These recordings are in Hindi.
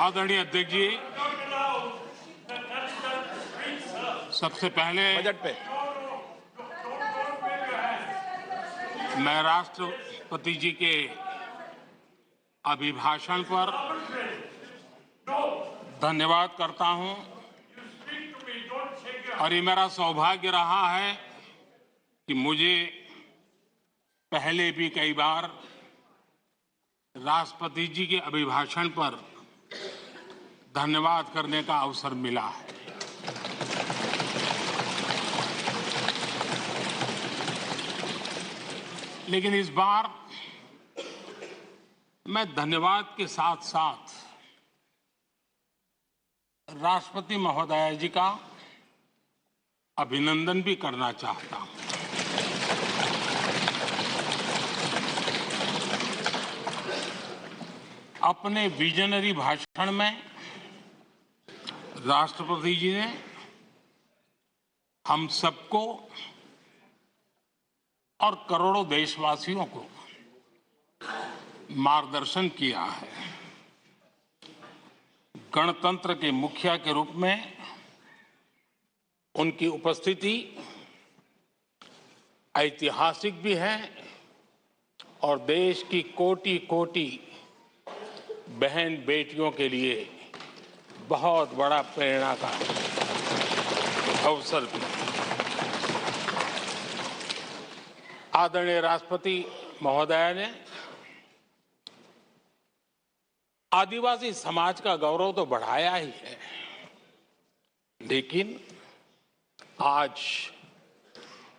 आदरणीय अध्यक्ष जी, सबसे पहले बजट पे मैं राष्ट्रपति जी के अभिभाषण पर धन्यवाद करता हूं और ये मेरा सौभाग्य रहा है कि मुझे पहले भी कई बार राष्ट्रपति जी के अभिभाषण पर धन्यवाद करने का अवसर मिला है। लेकिन इस बार मैं धन्यवाद के साथ साथ राष्ट्रपति महोदया जी का अभिनंदन भी करना चाहता हूं। अपने विजनरी भाषण में राष्ट्रपति जी ने हम सबको और करोड़ों देशवासियों को मार्गदर्शन किया है। गणतंत्र के मुखिया के रूप में उनकी उपस्थिति ऐतिहासिक भी है और देश की कोटि कोटि बहन बेटियों के लिए बहुत बड़ा प्रेरणा का अवसर भी। आदरणीय राष्ट्रपति महोदया ने आदिवासी समाज का गौरव तो बढ़ाया ही है, लेकिन आज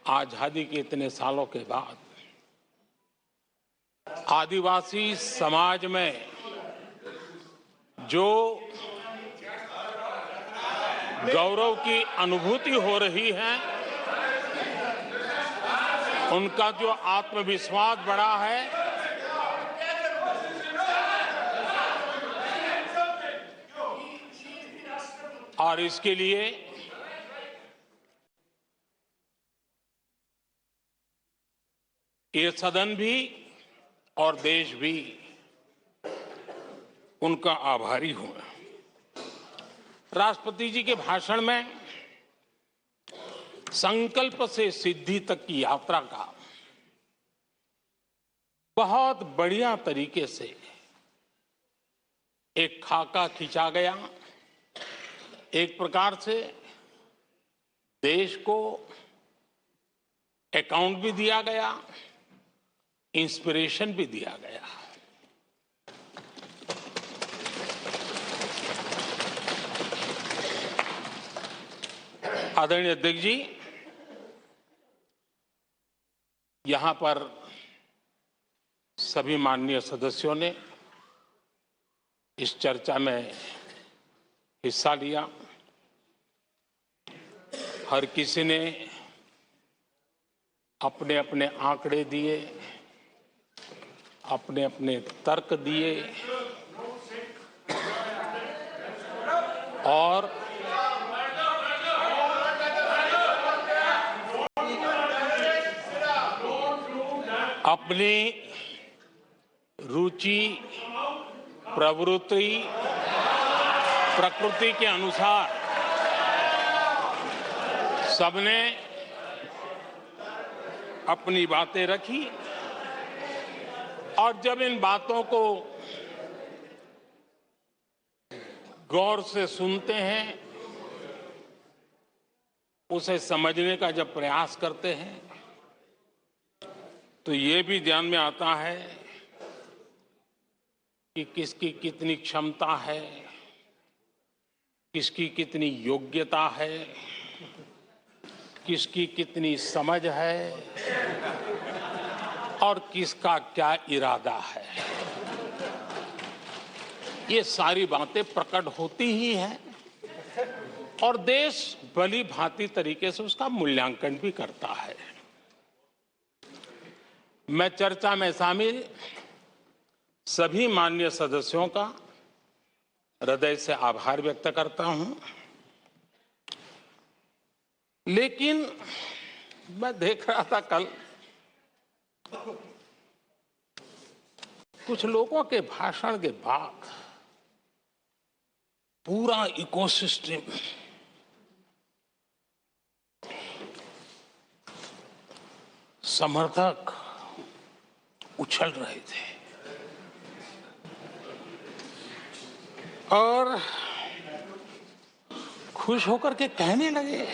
आजादी के इतने सालों के बाद आदिवासी समाज में जो गौरव की अनुभूति हो रही है, उनका जो आत्मविश्वास बढ़ा है, और इसके लिए ये सदन भी और देश भी उनका आभारी हूं। राष्ट्रपति जी के भाषण में संकल्प से सिद्धि तक की यात्रा का बहुत बढ़िया तरीके से एक खाका खींचा गया। एक प्रकार से देश को अकाउंट भी दिया गया, इंस्पिरेशन भी दिया गया। आदरणीय अध्यक्ष जी, यहां पर सभी माननीय सदस्यों ने इस चर्चा में हिस्सा लिया। हर किसी ने अपने अपने आंकड़े दिए, अपने अपने तर्क दिए और अपनी रुचि, प्रवृत्ति, प्रकृति के अनुसार सबने अपनी बातें रखी और जब इन बातों को गौर से सुनते हैं, उसे समझने का जब प्रयास करते हैं, तो ये भी ध्यान में आता है कि किसकी कितनी क्षमता है, किसकी कितनी योग्यता है, किसकी कितनी समझ है और किसका क्या इरादा है। ये सारी बातें प्रकट होती ही हैं और देश भली भांति तरीके से उसका मूल्यांकन भी करता है। मैं चर्चा में शामिल सभी माननीय सदस्यों का हृदय से आभार व्यक्त करता हूं, लेकिन मैं देख रहा था कल कुछ लोगों के भाषण के बाद पूरा इकोसिस्टम समर्थक उछल रहे थे और खुश होकर के कहने लगे,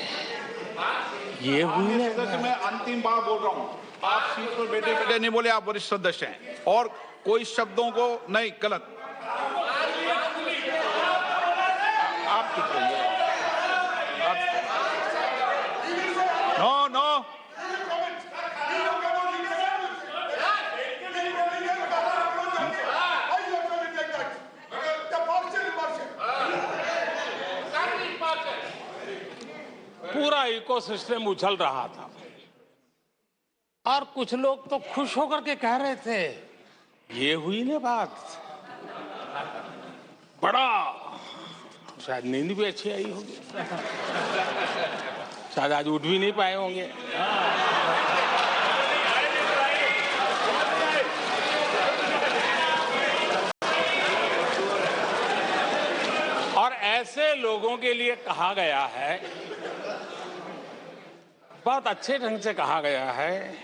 ये हुई है। सदस्य, मैं अंतिम बार बोल रहा हूँ, आप सीट पर बैठे बैठे नहीं बोले, आप वरिष्ठ सदस्य हैं और कोई शब्दों को नहीं, गलत। आप चुप रहिए। नो नो, पूरा इकोसिस्टम उछल रहा था और कुछ लोग तो खुश होकर के कह रहे थे, ये हुई ना बात। बड़ा शायद नींद भी अच्छी आई होगी, शायद आज उठ भी नहीं पाए होंगे। और ऐसे लोगों के लिए कहा गया है, बहुत अच्छे ढंग से कहा गया है,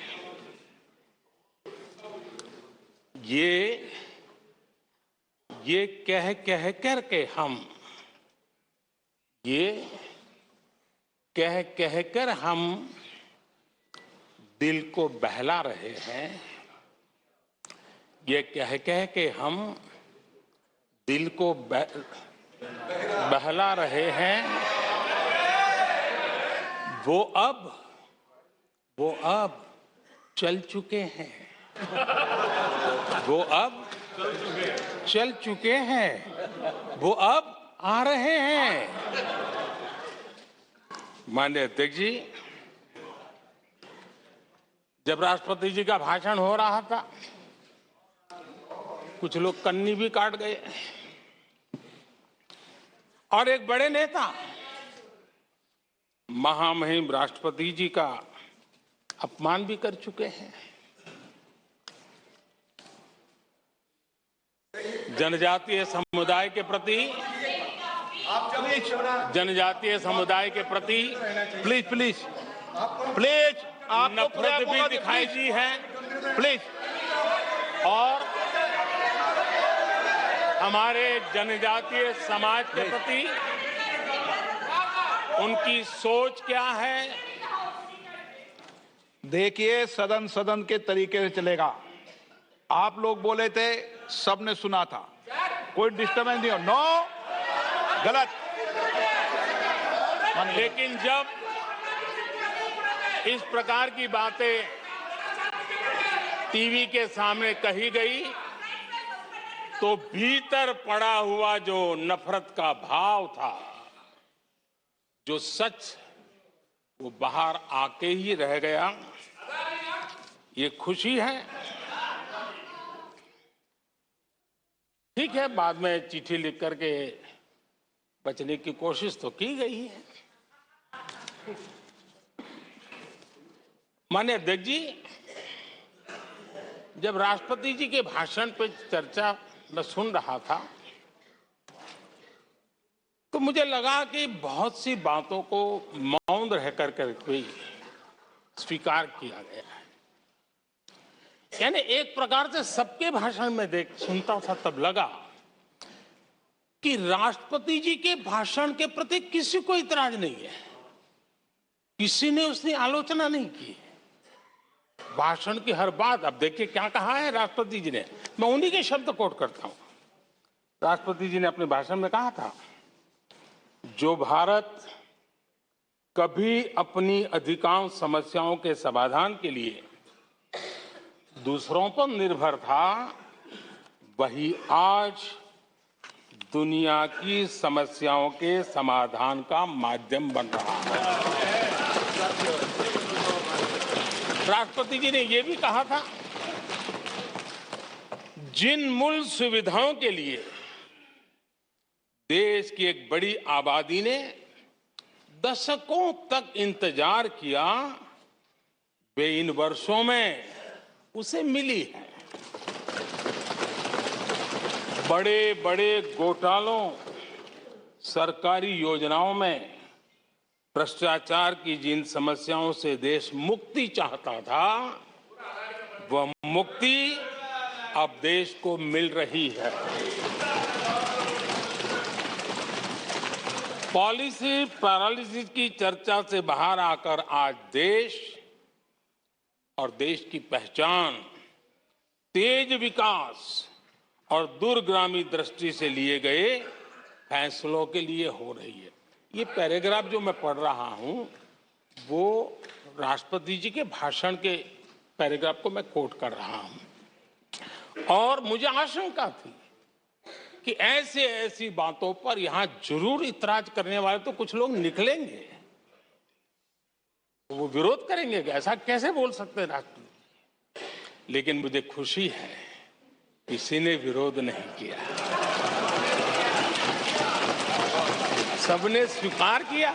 ये कह कह कर के हम, ये कह कह कर हम दिल को बहला रहे हैं, ये कह कह के हम दिल को बहला रहे हैं। वो अब चल चुके हैं, वो अब चल चुके हैं, वो अब आ रहे हैं। माननीय अध्यक्ष जी, जब राष्ट्रपति जी का भाषण हो रहा था, कुछ लोग कन्नी भी काट गए और एक बड़े नेता महामहिम राष्ट्रपति जी का अपमान भी कर चुके हैं। जनजातीय समुदाय के प्रति, जनजातीय समुदाय के प्रति प्लीज प्लीज प्लीज, नफरत भी दिखाई दी है प्लीज। और हमारे जनजातीय समाज के प्रति उनकी सोच क्या है। देखिए, सदन सदन के तरीके से चलेगा। आप लोग बोले थे, सबने सुना था, कोई डिस्टर्बेंस नहीं हो। नो, गलत। लेकिन जब इस प्रकार की बातें टीवी के सामने कही गई, तो भीतर पड़ा हुआ जो नफरत का भाव था, जो सच, वो बाहर आके ही रह गया। ये खुशी है। ठीक है, बाद में चिट्ठी लिख करके बचने की कोशिश तो की गई है। माननीय अध्यक्ष जी, जब राष्ट्रपति जी के भाषण पर चर्चा मैं सुन रहा था, तो मुझे लगा कि बहुत सी बातों को मौन रह कर भी स्वीकार किया गया है। यानी एक प्रकार से सबके भाषण में सुनता था, तब लगा कि राष्ट्रपति जी के भाषण के प्रति किसी को इतराज नहीं है, किसी ने उसकी आलोचना नहीं की। भाषण की हर बात, अब देखिए क्या कहा है राष्ट्रपति जी ने, मैं उन्हीं के शब्द कोट करता हूं। राष्ट्रपति जी ने अपने भाषण में कहा था, जो भारत कभी अपनी अधिकांश समस्याओं के समाधान के लिए दूसरों पर निर्भर था, वही आज दुनिया की समस्याओं के समाधान का माध्यम बन रहा है। राष्ट्रपति जी ने यह भी कहा था, जिन मूल सुविधाओं के लिए देश की एक बड़ी आबादी ने दशकों तक इंतजार किया, वे इन वर्षों में उसे मिली है। बड़े बड़े घोटालों, सरकारी योजनाओं में भ्रष्टाचार की जिन समस्याओं से देश मुक्ति चाहता था, वह मुक्ति अब देश को मिल रही है। पॉलिसी पैरालिसिस की चर्चा से बाहर आकर आज देश और देश की पहचान तेज विकास और दूरगामी दृष्टि से लिए गए फैसलों के लिए हो रही है। ये पैराग्राफ जो मैं पढ़ रहा हूं, वो राष्ट्रपति जी के भाषण के पैराग्राफ को मैं कोट कर रहा हूं। और मुझे आशंका थी कि ऐसी बातों पर यहां जरूर इतराज करने वाले तो कुछ लोग निकलेंगे, वो विरोध करेंगे कि ऐसा कैसे बोल सकते हैं राष्ट्रपति। लेकिन मुझे खुशी है किसी ने विरोध नहीं किया, सबने स्वीकार किया,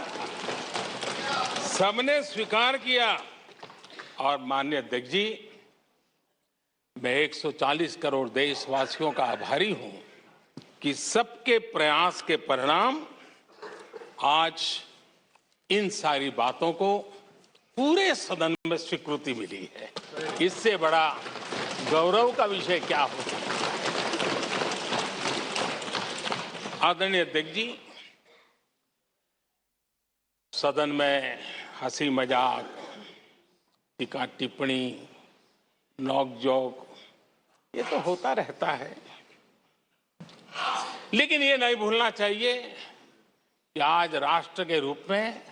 सबने स्वीकार किया। और माननीय अध्यक्ष जी, मैं 140 करोड़ देशवासियों का आभारी हूं कि सबके प्रयास के परिणाम आज इन सारी बातों को पूरे सदन में स्वीकृति मिली है। इससे बड़ा गौरव का विषय क्या हो सकता है। आदरणीय अध्यक्ष जी, सदन में हंसी मजाक, टीका टिप्पणी, नोक-झोंक, ये तो होता रहता है, लेकिन ये नहीं भूलना चाहिए कि आज राष्ट्र के रूप में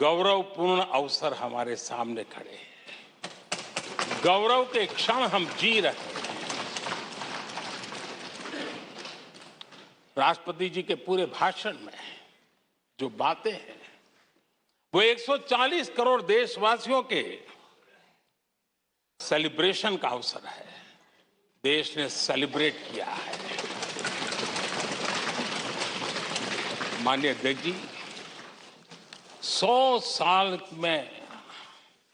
गौरवपूर्ण अवसर हमारे सामने खड़े हैं। गौरव के क्षण हम जी रहे हैं। राष्ट्रपति जी के पूरे भाषण में जो बातें हैं, वो 140 करोड़ देशवासियों के सेलिब्रेशन का अवसर है। देश ने सेलिब्रेट किया है। माननीय अध्यक्ष जी, 100 साल में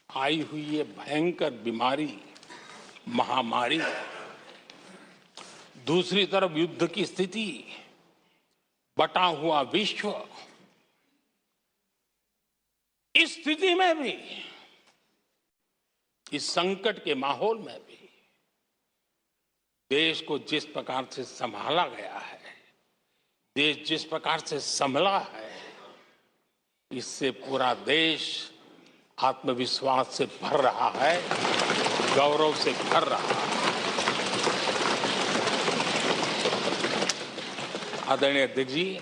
आई हुई ये भयंकर बीमारी, महामारी, दूसरी तरफ युद्ध की स्थिति, बटा हुआ विश्व, इस स्थिति में भी, इस संकट के माहौल में भी देश को जिस प्रकार से संभाला गया है, देश जिस प्रकार से संभला है, इससे पूरा देश आत्मविश्वास से भर रहा है, गौरव से भर रहा है। आदरणीय अध्यक्ष जी,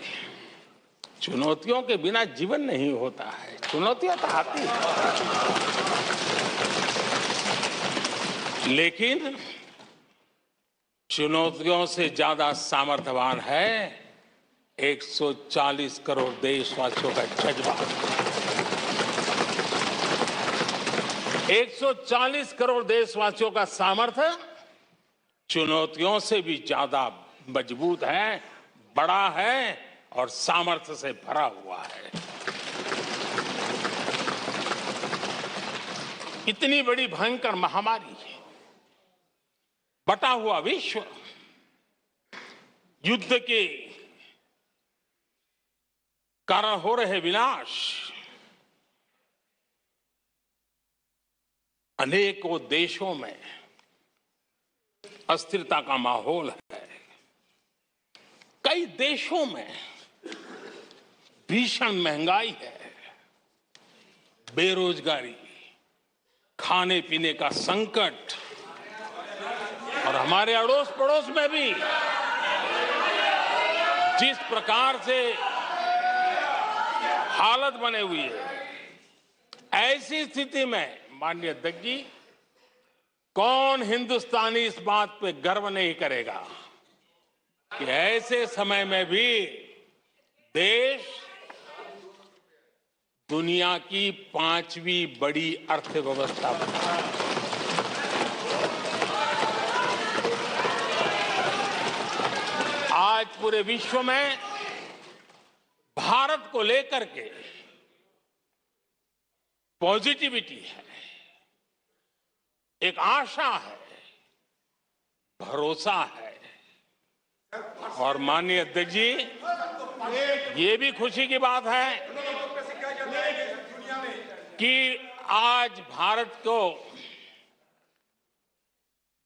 चुनौतियों के बिना जीवन नहीं होता है। चुनौतियां तो आती हैं, लेकिन चुनौतियों से ज्यादा सामर्थ्यवान है 140 करोड़ देशवासियों का जज्बा। 140 करोड़ देशवासियों का सामर्थ्य चुनौतियों से भी ज्यादा मजबूत है, बड़ा है और सामर्थ्य से भरा हुआ है। इतनी बड़ी भयंकर महामारी, बटा हुआ विश्व, युद्ध के कारण हो रहे विनाश, अनेकों देशों में अस्थिरता का माहौल है। कई देशों में भीषण महंगाई है, बेरोजगारी, खाने पीने का संकट, और हमारे अड़ोस पड़ोस में भी जिस प्रकार से हालत बने हुई है, ऐसी स्थिति में माननीय अध्यक्ष जी, कौन हिंदुस्तानी इस बात पे गर्व नहीं करेगा कि ऐसे समय में भी देश दुनिया की 5वीं बड़ी अर्थव्यवस्था बना है। आज पूरे विश्व में भारत को लेकर के पॉजिटिविटी है, एक आशा है, भरोसा है। और माननीय अध्यक्ष जी, ये भी खुशी की बात है कि आज भारत को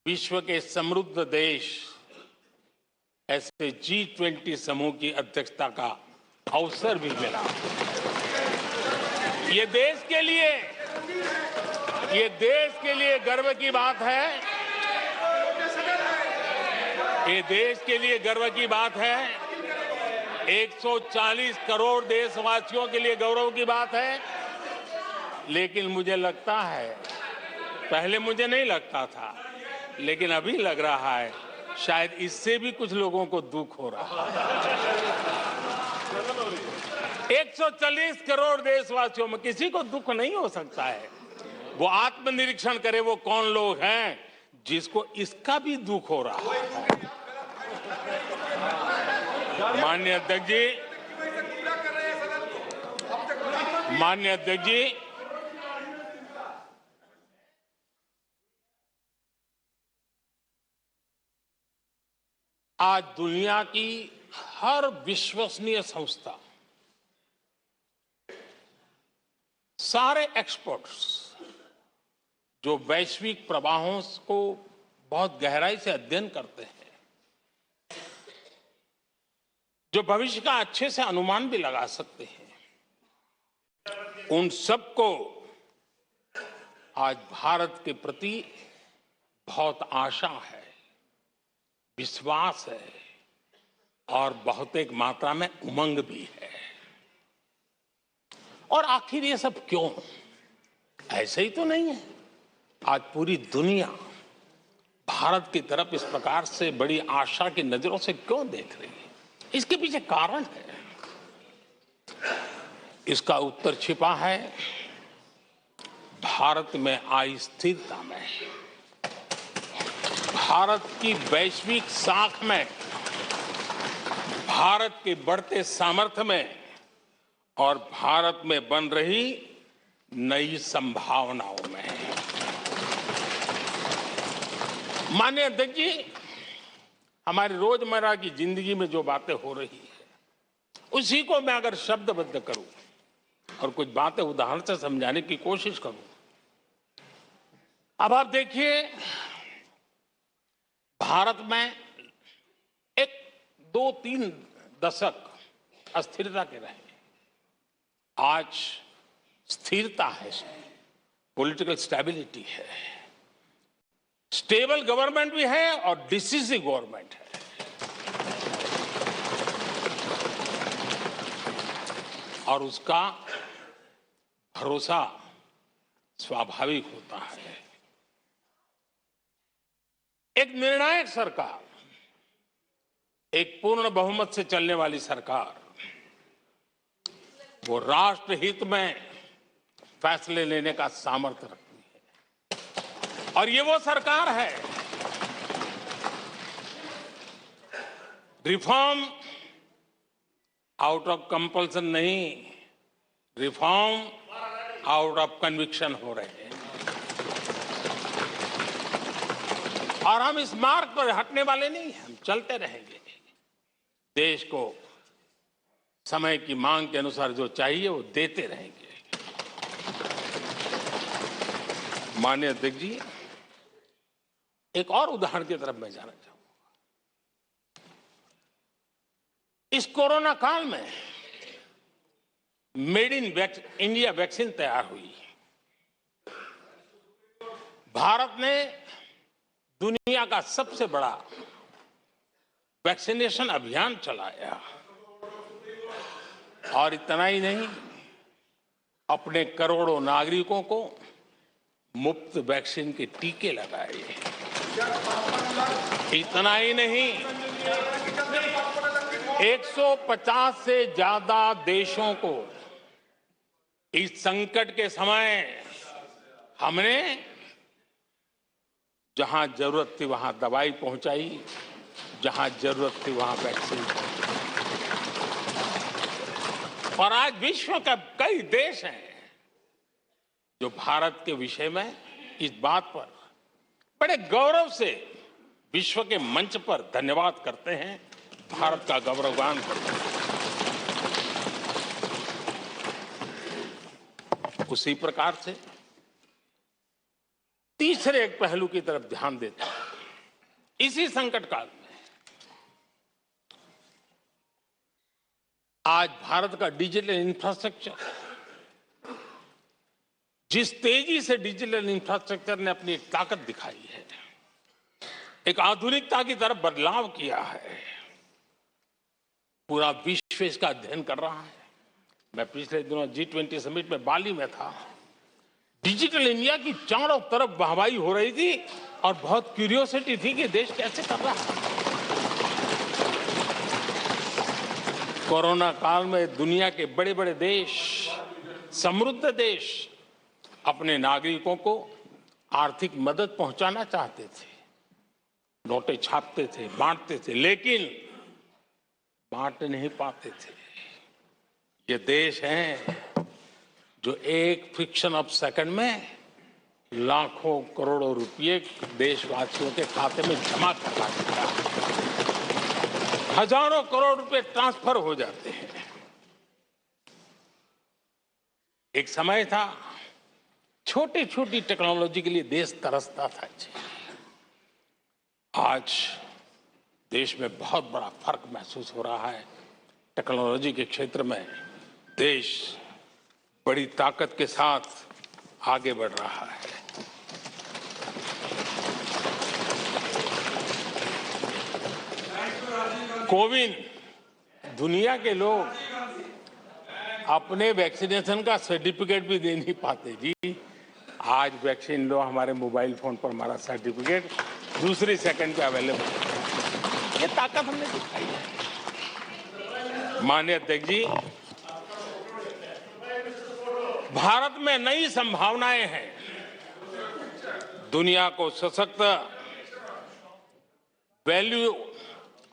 विश्व के समृद्ध देश ऐसे G20 समूह की अध्यक्षता का अवसर भी मिला। ये देश के लिए गर्व की बात है। ये देश के लिए गर्व की बात है। 140 करोड़ देशवासियों के लिए गौरव की बात है। लेकिन मुझे लगता है, पहले मुझे नहीं लगता था, लेकिन अभी लग रहा है शायद इससे भी कुछ लोगों को दुख हो रहा है। 140 करोड़ देशवासियों में किसी को दुख नहीं हो सकता है। वो आत्मनिरीक्षण करे, वो कौन लोग हैं जिसको इसका भी दुख हो रहा है। माननीय अध्यक्ष जी, आज दुनिया की हर विश्वसनीय संस्था, सारे एक्सपर्ट्स जो वैश्विक प्रवाहों को बहुत गहराई से अध्ययन करते हैं, जो भविष्य का अच्छे से अनुमान भी लगा सकते हैं, उन सबको आज भारत के प्रति बहुत आशा है, विश्वास है और बहुत एक मात्रा में उमंग भी है। और आखिर ये सब क्यों? ऐसे ही तो नहीं है। आज पूरी दुनिया भारत की तरफ इस प्रकार से बड़ी आशा की नजरों से क्यों देख रही है? इसके पीछे कारण है। इसका उत्तर छिपा है भारत में आई स्थिरता में, भारत की वैश्विक साख में, भारत के बढ़ते सामर्थ्य में और भारत में बन रही नई संभावनाओं में। माननीय अध्यक्ष जी, हमारी रोजमर्रा की जिंदगी में जो बातें हो रही है, उसी को मैं अगर शब्दबद्ध करूं और कुछ बातें उदाहरण से समझाने की कोशिश करूं। अब आप देखिए, भारत में एक 2-3 दशक अस्थिरता के रहे, आज स्थिरता है, पॉलिटिकल स्टेबिलिटी है, स्टेबल गवर्नमेंट भी है और डिसिसिव गवर्नमेंट है। और उसका भरोसा स्वाभाविक होता है। एक निर्णायक सरकार, एक पूर्ण बहुमत से चलने वाली सरकार, वो राष्ट्र हित में फैसले लेने का सामर्थ्य रखती है। और ये वो सरकार है, रिफॉर्म आउट ऑफ कंपल्सन नहीं, रिफॉर्म आउट ऑफ कन्विक्शन हो रहे हैं। और हम इस मार्ग पर हटने वाले नहीं हैं, हम चलते रहेंगे। देश को समय की मांग के अनुसार जो चाहिए वो देते रहेंगे। माननीय अध्यक्ष जी, एक और उदाहरण की तरफ मैं जाना चाहूंगा। इस कोरोना काल में मेड इन इंडिया वैक्सीन तैयार हुई। भारत ने दुनिया का सबसे बड़ा वैक्सीनेशन अभियान चलाया। और इतना ही नहीं, अपने करोड़ों नागरिकों को मुफ्त वैक्सीन के टीके लगाए। इतना ही नहीं, 150 से ज्यादा देशों को इस संकट के समय हमने जहां जरूरत थी वहां दवाई पहुंचाई, जहां जरूरत थी वहां वैक्सीन पहुंचाई। और आज विश्व के कई देश हैं जो भारत के विषय में इस बात पर बड़े गौरव से विश्व के मंच पर धन्यवाद करते हैं, भारत का गौरवगान करते हैं। उसी प्रकार से तीसरे एक पहलू की तरफ ध्यान देता हूं। इसी संकट काल में आज भारत का डिजिटल इंफ्रास्ट्रक्चर, जिस तेजी से डिजिटल इंफ्रास्ट्रक्चर ने अपनी एक ताकत दिखाई है, एक आधुनिकता की तरफ बदलाव किया है, पूरा विश्व इसका अध्ययन कर रहा है। मैं पिछले दिनों G20 समिट में बाली में था। डिजिटल इंडिया की चारों तरफ वाहवाही हो रही थी और बहुत क्यूरियोसिटी थी कि देश कैसे कर रहा है। कोरोना काल में दुनिया के बड़े बड़े देश, समृद्ध देश अपने नागरिकों को आर्थिक मदद पहुंचाना चाहते थे, नोटें छापते थे, बांटते थे, लेकिन बांट नहीं पाते थे। ये देश हैं जो एक फ्रिक्शन ऑफ सेकंड में लाखों करोड़ों रुपए देशवासियों के खाते में जमा करवा देता है। हजारों करोड़ रुपए ट्रांसफर हो जाते हैं। एक समय था छोटी छोटी टेक्नोलॉजी के लिए देश तरसता था। आज देश में बहुत बड़ा फर्क महसूस हो रहा है। टेक्नोलॉजी के क्षेत्र में देश बड़ी ताकत के साथ आगे बढ़ रहा है। कोविन, दुनिया के लोग अपने वैक्सीनेशन का सर्टिफिकेट भी दे नहीं पाते जी। आज वैक्सीन लो, हमारे मोबाइल फोन पर हमारा सर्टिफिकेट दूसरी सेकंड पे अवेलेबल है। ये ताकत हमने दिखाई है। माननीय अध्यक्ष जी, भारत में नई संभावनाएं हैं। दुनिया को सशक्त वैल्यू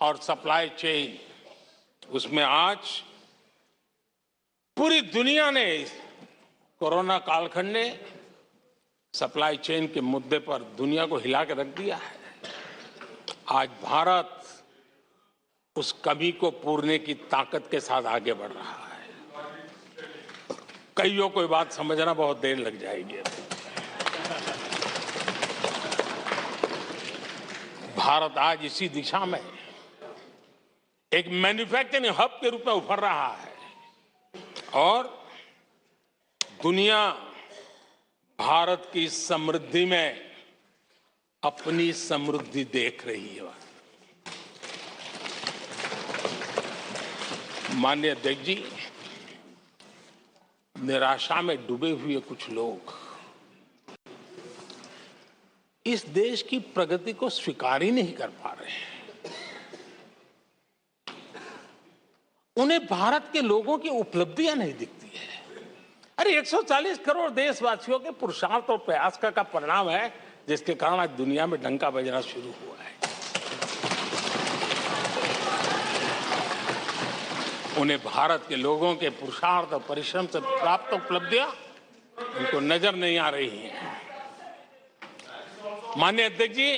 और सप्लाई चेन, उसमें आज पूरी दुनिया ने, कोरोना कालखंड ने सप्लाई चेन के मुद्दे पर दुनिया को हिला के रख दिया है। आज भारत उस कमी को पूरने की ताकत के साथ आगे बढ़ रहा है। कईयों को बात समझना बहुत देर लग जाएगी। भारत आज इसी दिशा में एक मैन्युफैक्चरिंग हब के रूप में उभर रहा है और दुनिया भारत की समृद्धि में अपनी समृद्धि देख रही है। माननीय अध्यक्ष जी, निराशा में डूबे हुए कुछ लोग इस देश की प्रगति को स्वीकार ही नहीं कर पा रहे हैं। उन्हें भारत के लोगों की उपलब्धियां नहीं दिखती है। अरे 140 करोड़ देशवासियों के पुरुषार्थ और प्रयास का परिणाम है, जिसके कारण आज दुनिया में डंका बजना शुरू हुआ है। उन्हें भारत के लोगों के पुरुषार्थ और परिश्रम से प्राप्त उपलब्धियां उनको नजर नहीं आ रही हैं। माननीय अध्यक्ष जी,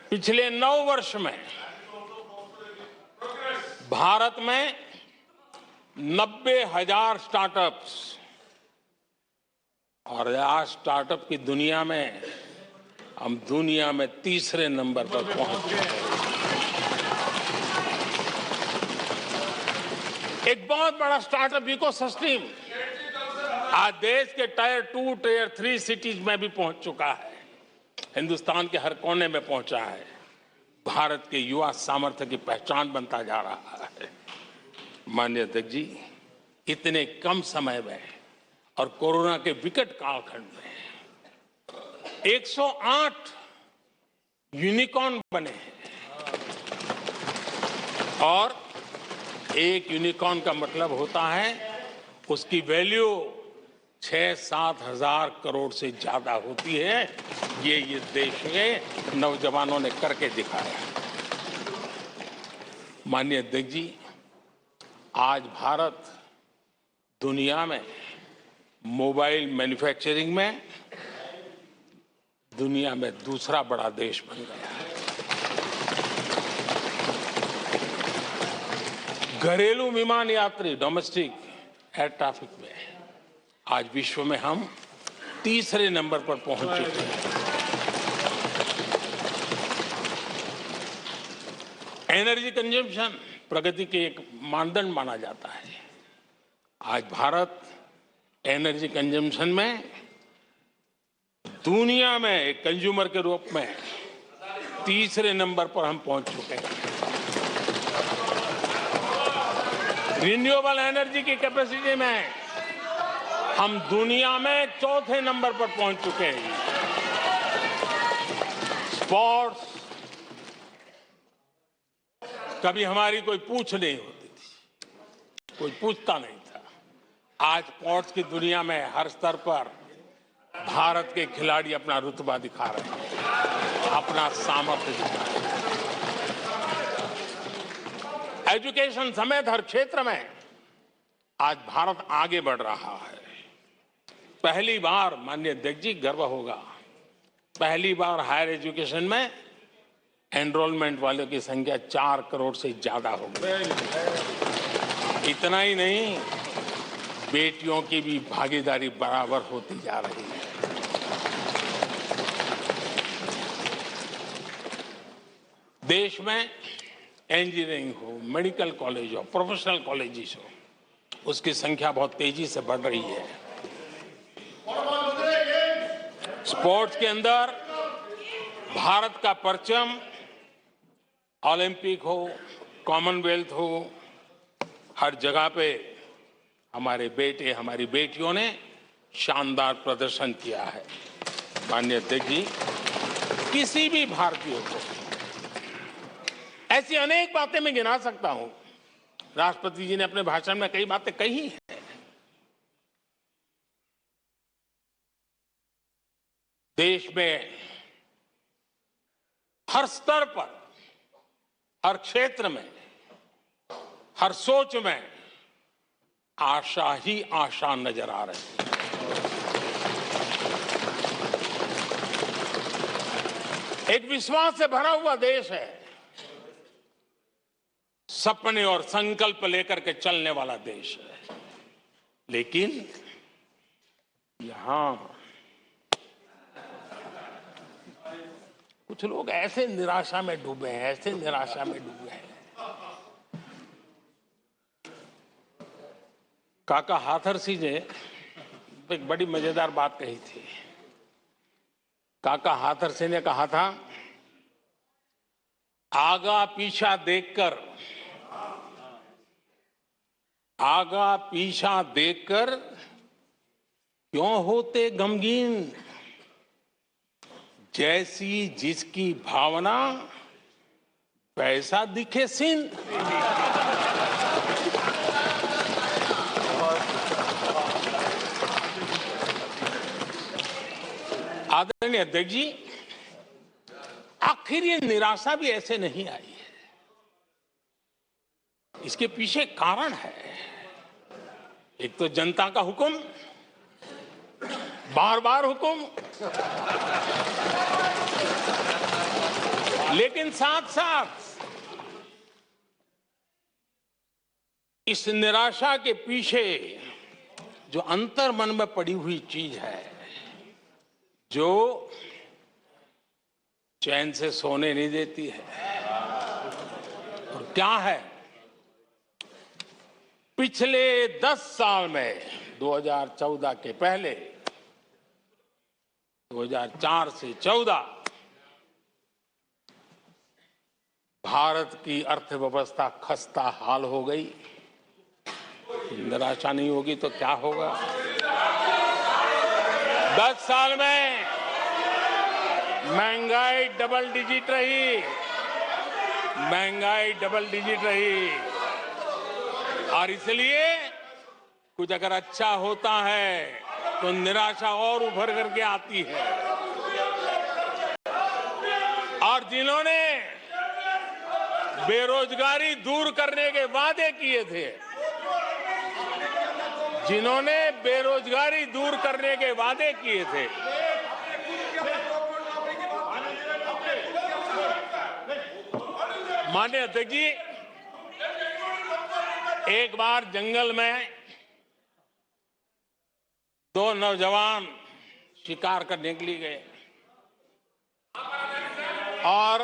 पिछले 9 वर्ष में भारत में 90,000 स्टार्टअप्स, और आज स्टार्टअप की दुनिया में हम दुनिया में तीसरे नंबर पर पहुंच गए। एक बहुत बड़ा स्टार्टअप इकोसिस्टम आज देश के टायर 2, टायर 3 सिटीज में भी पहुंच चुका है। हिंदुस्तान के हर कोने में पहुंचा है। भारत के युवा सामर्थ्य की पहचान बनता जा रहा है। माननीय अध्यक्ष जी, इतने कम समय में और कोरोना के विकट कालखंड में 108 यूनिकॉर्न बने हैं। और एक यूनिकॉर्न का मतलब होता है उसकी वैल्यू 6-7 हजार करोड़ से ज्यादा होती है। ये देश के नौजवानों ने करके दिखाया। माननीय अध्यक्ष जी, आज भारत दुनिया में मोबाइल मैन्युफैक्चरिंग में दुनिया में दूसरा बड़ा देश बन गया है। घरेलू विमान यात्री, डोमेस्टिक एयर ट्रैफिक में आज विश्व में हम तीसरे नंबर पर पहुंच चुके हैं। एनर्जी कंजम्पशन प्रगति के एक मानदंड माना जाता है। आज भारत एनर्जी कंजम्पशन में दुनिया में एक कंज्यूमर के रूप में तीसरे नंबर पर हम पहुंच चुके हैं। रिन्यूएबल एनर्जी की कैपेसिटी में हम दुनिया में चौथे नंबर पर पहुंच चुके हैं। स्पोर्ट्स कभी हमारी कोई पूछ नहीं होती थी, कोई पूछता नहीं था। आज स्पोर्ट्स की दुनिया में हर स्तर पर भारत के खिलाड़ी अपना रुतबा दिखा रहे हैं, अपना सामर्थ्य दिखा रहे हैं। एजुकेशन समेत हर क्षेत्र में आज भारत आगे बढ़ रहा है। पहली बार, माननीय अध्यक्ष जी, गर्व होगा, पहली बार हायर एजुकेशन में एनरोलमेंट वालों की संख्या 4 करोड़ से ज्यादा हो गई। इतना ही नहीं, बेटियों की भी भागीदारी बराबर होती जा रही है। देश में इंजीनियरिंग हो, मेडिकल कॉलेज हो, प्रोफेशनल कॉलेजेस हो, उसकी संख्या बहुत तेजी से बढ़ रही है। स्पोर्ट्स के अंदर भारत का परचम ओलंपिक हो, कॉमनवेल्थ हो, हर जगह पे हमारे बेटे, हमारी बेटियों ने शानदार प्रदर्शन किया है। माननीय अध्यक्ष जी, किसी भी भारतीय को ऐसी अनेक बातें मैं गिना सकता हूं। राष्ट्रपति जी ने अपने भाषण में कई बातें कही हैं। देश में हर स्तर पर, हर क्षेत्र में, हर सोच में आशा ही आशा नजर आ रही है। एक विश्वास से भरा हुआ देश है, सपने और संकल्प लेकर के चलने वाला देश है। लेकिन यहां कुछ लोग ऐसे निराशा में डूबे हैं, ऐसे निराशा में डूबे हैं। काका हाथरसी ने एक बड़ी मजेदार बात कही थी। काका हाथरसी ने कहा था, आगा पीछा देखकर क्यों होते गमगीन, जैसी जिसकी भावना वैसा दिखे सीन। आदरणीय अध्यक्ष जी, आखिर ये निराशा भी ऐसे नहीं आई है। इसके पीछे कारण है। एक तो जनता का हुक्म, बार बार हुक्म, लेकिन साथ साथ इस निराशा के पीछे जो अंतर मन में पड़ी हुई चीज है, जो चैन से सोने नहीं देती है, और क्या है? पिछले 10 साल में 2014 के पहले 2004 से 14 भारत की अर्थव्यवस्था खस्ता हाल हो गई। निराशा नहीं होगी तो क्या होगा? 10 साल में महंगाई डबल डिजिट रही, और इसलिए कुछ अगर अच्छा होता है तो निराशा और उभर करके आती है। और जिन्होंने बेरोजगारी दूर करने के वादे किए थे, माननीय अध्यक्ष जी, एक बार जंगल में दो नौजवान शिकार करने के लिए गए और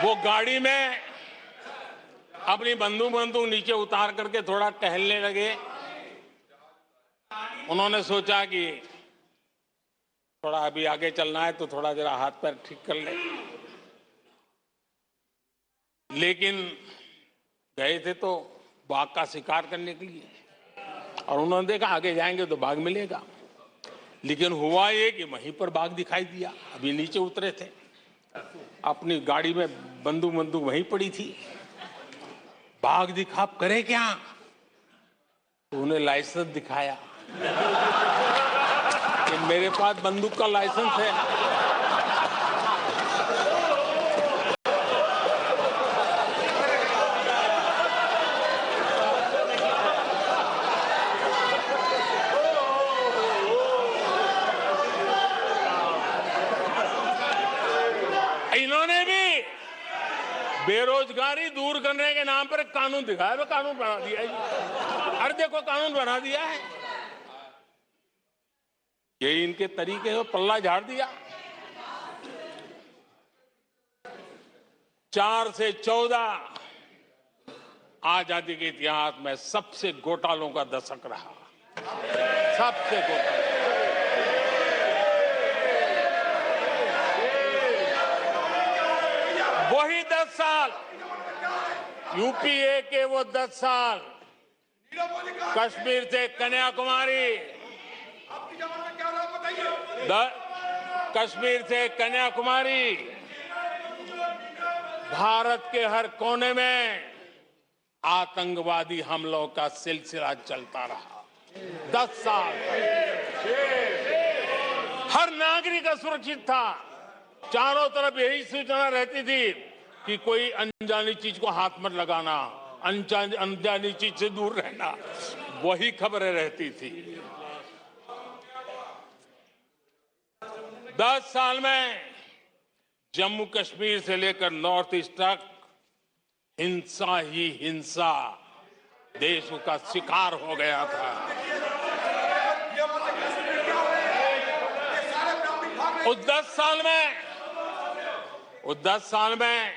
वो गाड़ी में अपनी बंदूक नीचे उतार करके थोड़ा टहलने लगे। उन्होंने सोचा कि थोड़ा अभी आगे चलना है तो थोड़ा जरा हाथ पैर ठीक कर ले, लेकिन गए थे तो बाघ का शिकार करने के लिए और उन्होंने देखा आगे जाएंगे तो बाघ मिलेगा। लेकिन हुआ ये कि वहीं पर बाघ दिखाई दिया। अभी नीचे उतरे थे, अपनी गाड़ी में बंदूक वहीं पड़ी थी। बाघ दिखा, करे क्या? तो उन्हें लाइसेंस दिखाया कि मेरे पास बंदूक का लाइसेंस है। इन्होंने भी बेरोजगारी दूर करने के नाम पर एक कानून दिखाया, वो कानून बना दिया है। अरे देखो कानून बना दिया है। ये इनके तरीके हैं, पल्ला झाड़ दिया। 4 से 14 आजादी के इतिहास में सबसे घोटालों का दशक रहा, सबसे घोटाला। वही 10 साल यूपीए के, वो 10 साल कश्मीर से कन्याकुमारी, कश्मीर से कन्याकुमारी, भारत के हर कोने में आतंकवादी हमलों का सिलसिला चलता रहा। 10 साल हर नागरिक असुरक्षित था। चारों तरफ यही सूचना रहती थी कि कोई अनजानी चीज को हाथ मत लगाना, अनजानी चीज से दूर रहना, वही खबरें रहती थी। 10 साल में जम्मू कश्मीर से लेकर नॉर्थ ईस्ट तक हिंसा ही हिंसा देश का शिकार हो गया था। उस 10 साल में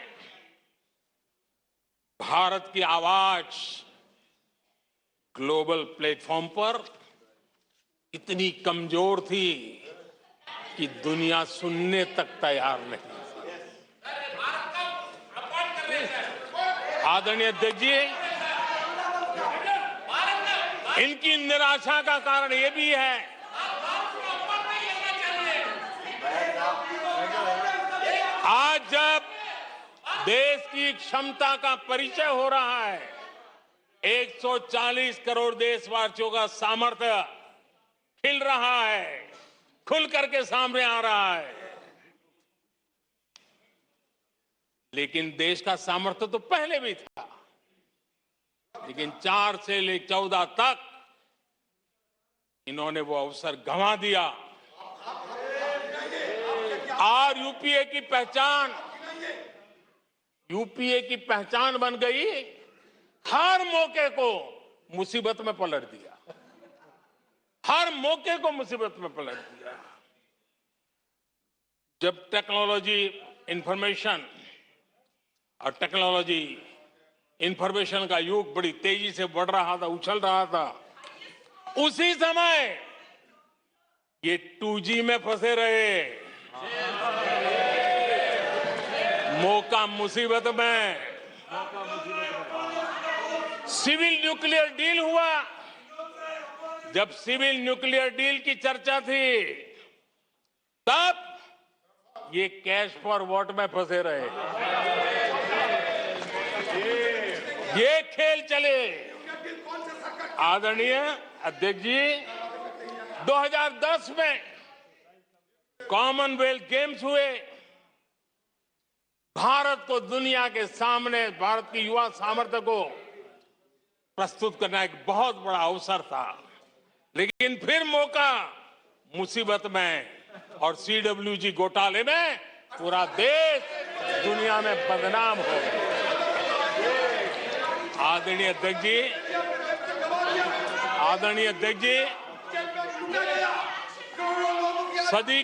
भारत की आवाज ग्लोबल प्लेटफॉर्म पर इतनी कमजोर थी कि दुनिया सुनने तक तैयार नहीं। आदरणीय अध्यक्ष जी, इनकी निराशा का कारण यह भी है आज जब देश की क्षमता का परिचय हो रहा है, 140 करोड़ देशवासियों का सामर्थ्य खिल रहा है, खुल करके सामने आ रहा है। लेकिन देश का सामर्थ्य तो पहले भी था, लेकिन 4 से लेकर 14 तक इन्होंने वो अवसर गंवा दिया। और यूपीए की पहचान बन गई, हर मौके को मुसीबत में पलट दिया, हर मौके को मुसीबत में पलट दिया। जब टेक्नोलॉजी इंफॉर्मेशन का युग बड़ी तेजी से बढ़ रहा था, उछल रहा था, उसी समय ये 2G में फंसे रहे। मौका मुसीबत में। सिविल न्यूक्लियर डील हुआ। जब सिविल न्यूक्लियर डील की चर्चा थी, तब ये कैश फॉर वॉट में फंसे रहे। ये खेल चले। आदरणीय अध्यक्ष जी, 2010 में कॉमनवेल्थ गेम्स हुए। भारत को दुनिया के सामने, भारत की युवा सामर्थ्य को प्रस्तुत करना एक बहुत बड़ा अवसर था, लेकिन फिर मौका मुसीबत में, और CWG घोटाले में पूरा देश दुनिया में बदनाम हो गया। आदरणीय अध्यक्ष जी, आदरणीय अध्यक्ष जी, सदी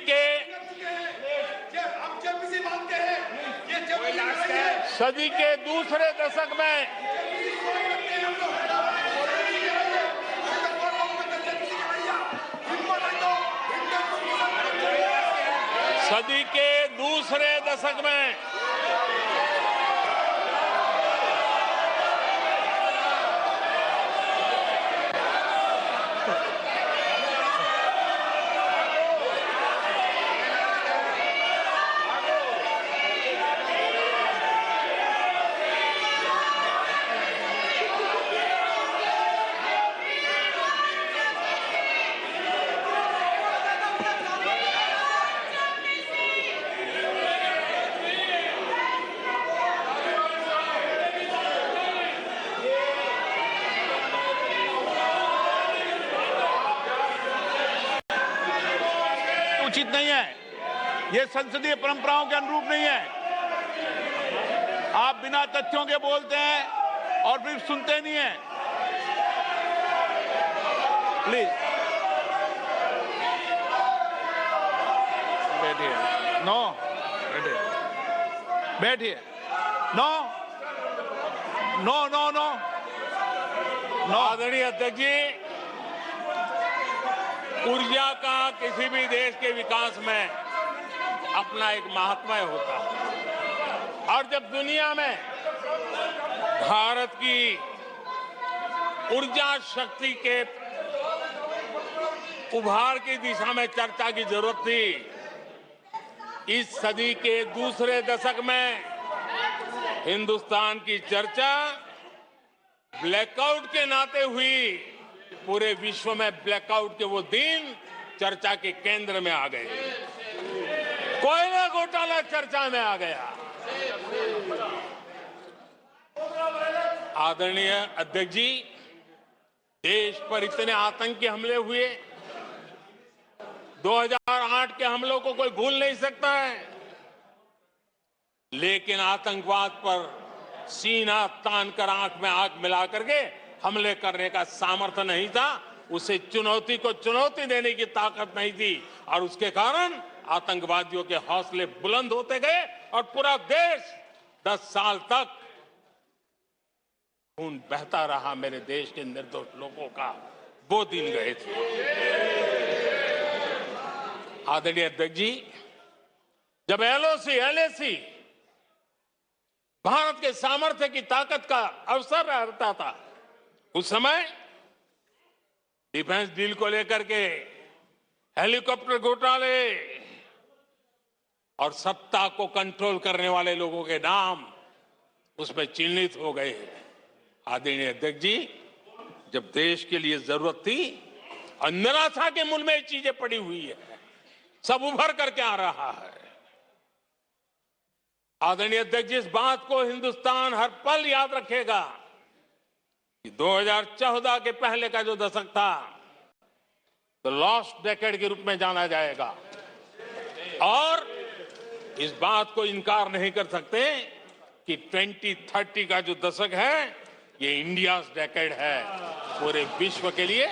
के दूसरे दशक में उचित नहीं है, ये संसदीय परंपराओं के अनुरूप नहीं है। आप बिना तथ्यों के बोलते हैं और फिर सुनते नहीं हैं। प्लीज बैठिए। नो, बैठिए, बैठिए। No no no no no. आदरणीय अध्यक्ष जी, ऊर्जा का किसी भी देश के विकास में अपना एक महात्म्य होता है और जब दुनिया में भारत की ऊर्जा शक्ति के उभार की दिशा में चर्चा की जरूरत थी, इस सदी के दूसरे दशक में हिंदुस्तान की चर्चा ब्लैकआउट के नाते हुई। पूरे विश्व में ब्लैकआउट के वो दिन चर्चा के केंद्र में आ गए। कोयला घोटाला चर्चा में आ गया। आदरणीय अध्यक्ष जी, देश पर इतने आतंकी हमले हुए, 2008 के हमलों को कोई भूल नहीं सकता है, लेकिन आतंकवाद पर सीना तान कर आंख में आंख मिला करके हमले करने का सामर्थ्य नहीं था। उसे चुनौती को चुनौती देने की ताकत नहीं थी और उसके कारण आतंकवादियों के हौसले बुलंद होते गए और पूरा देश 10 साल तक खून बहता रहा। मेरे देश के निर्दोष लोगों का वो दिन गए थे। आदरणीय अध्यक्ष जी, जब LOC भारत के सामर्थ्य की ताकत का अवसर रहता था, उस समय डिफेंस डील को लेकर के हेलीकॉप्टर घोटाले और सत्ता को कंट्रोल करने वाले लोगों के नाम उसमें चिन्हित हो गए। आदरणीय अध्यक्ष जी, जब देश के लिए जरूरत थी और निराशा के मूल में ये चीजें पड़ी हुई है, सब उभर करके आ रहा है। आदरणीय अध्यक्ष जी, इस बात को हिंदुस्तान हर पल याद रखेगा कि 2014 के पहले का जो दशक था, तो लॉस्ट डेकेड के रूप में जाना जाएगा और इस बात को इनकार नहीं कर सकते कि 2030 का जो दशक है, ये इंडिया डेकेड है पूरे विश्व के लिए।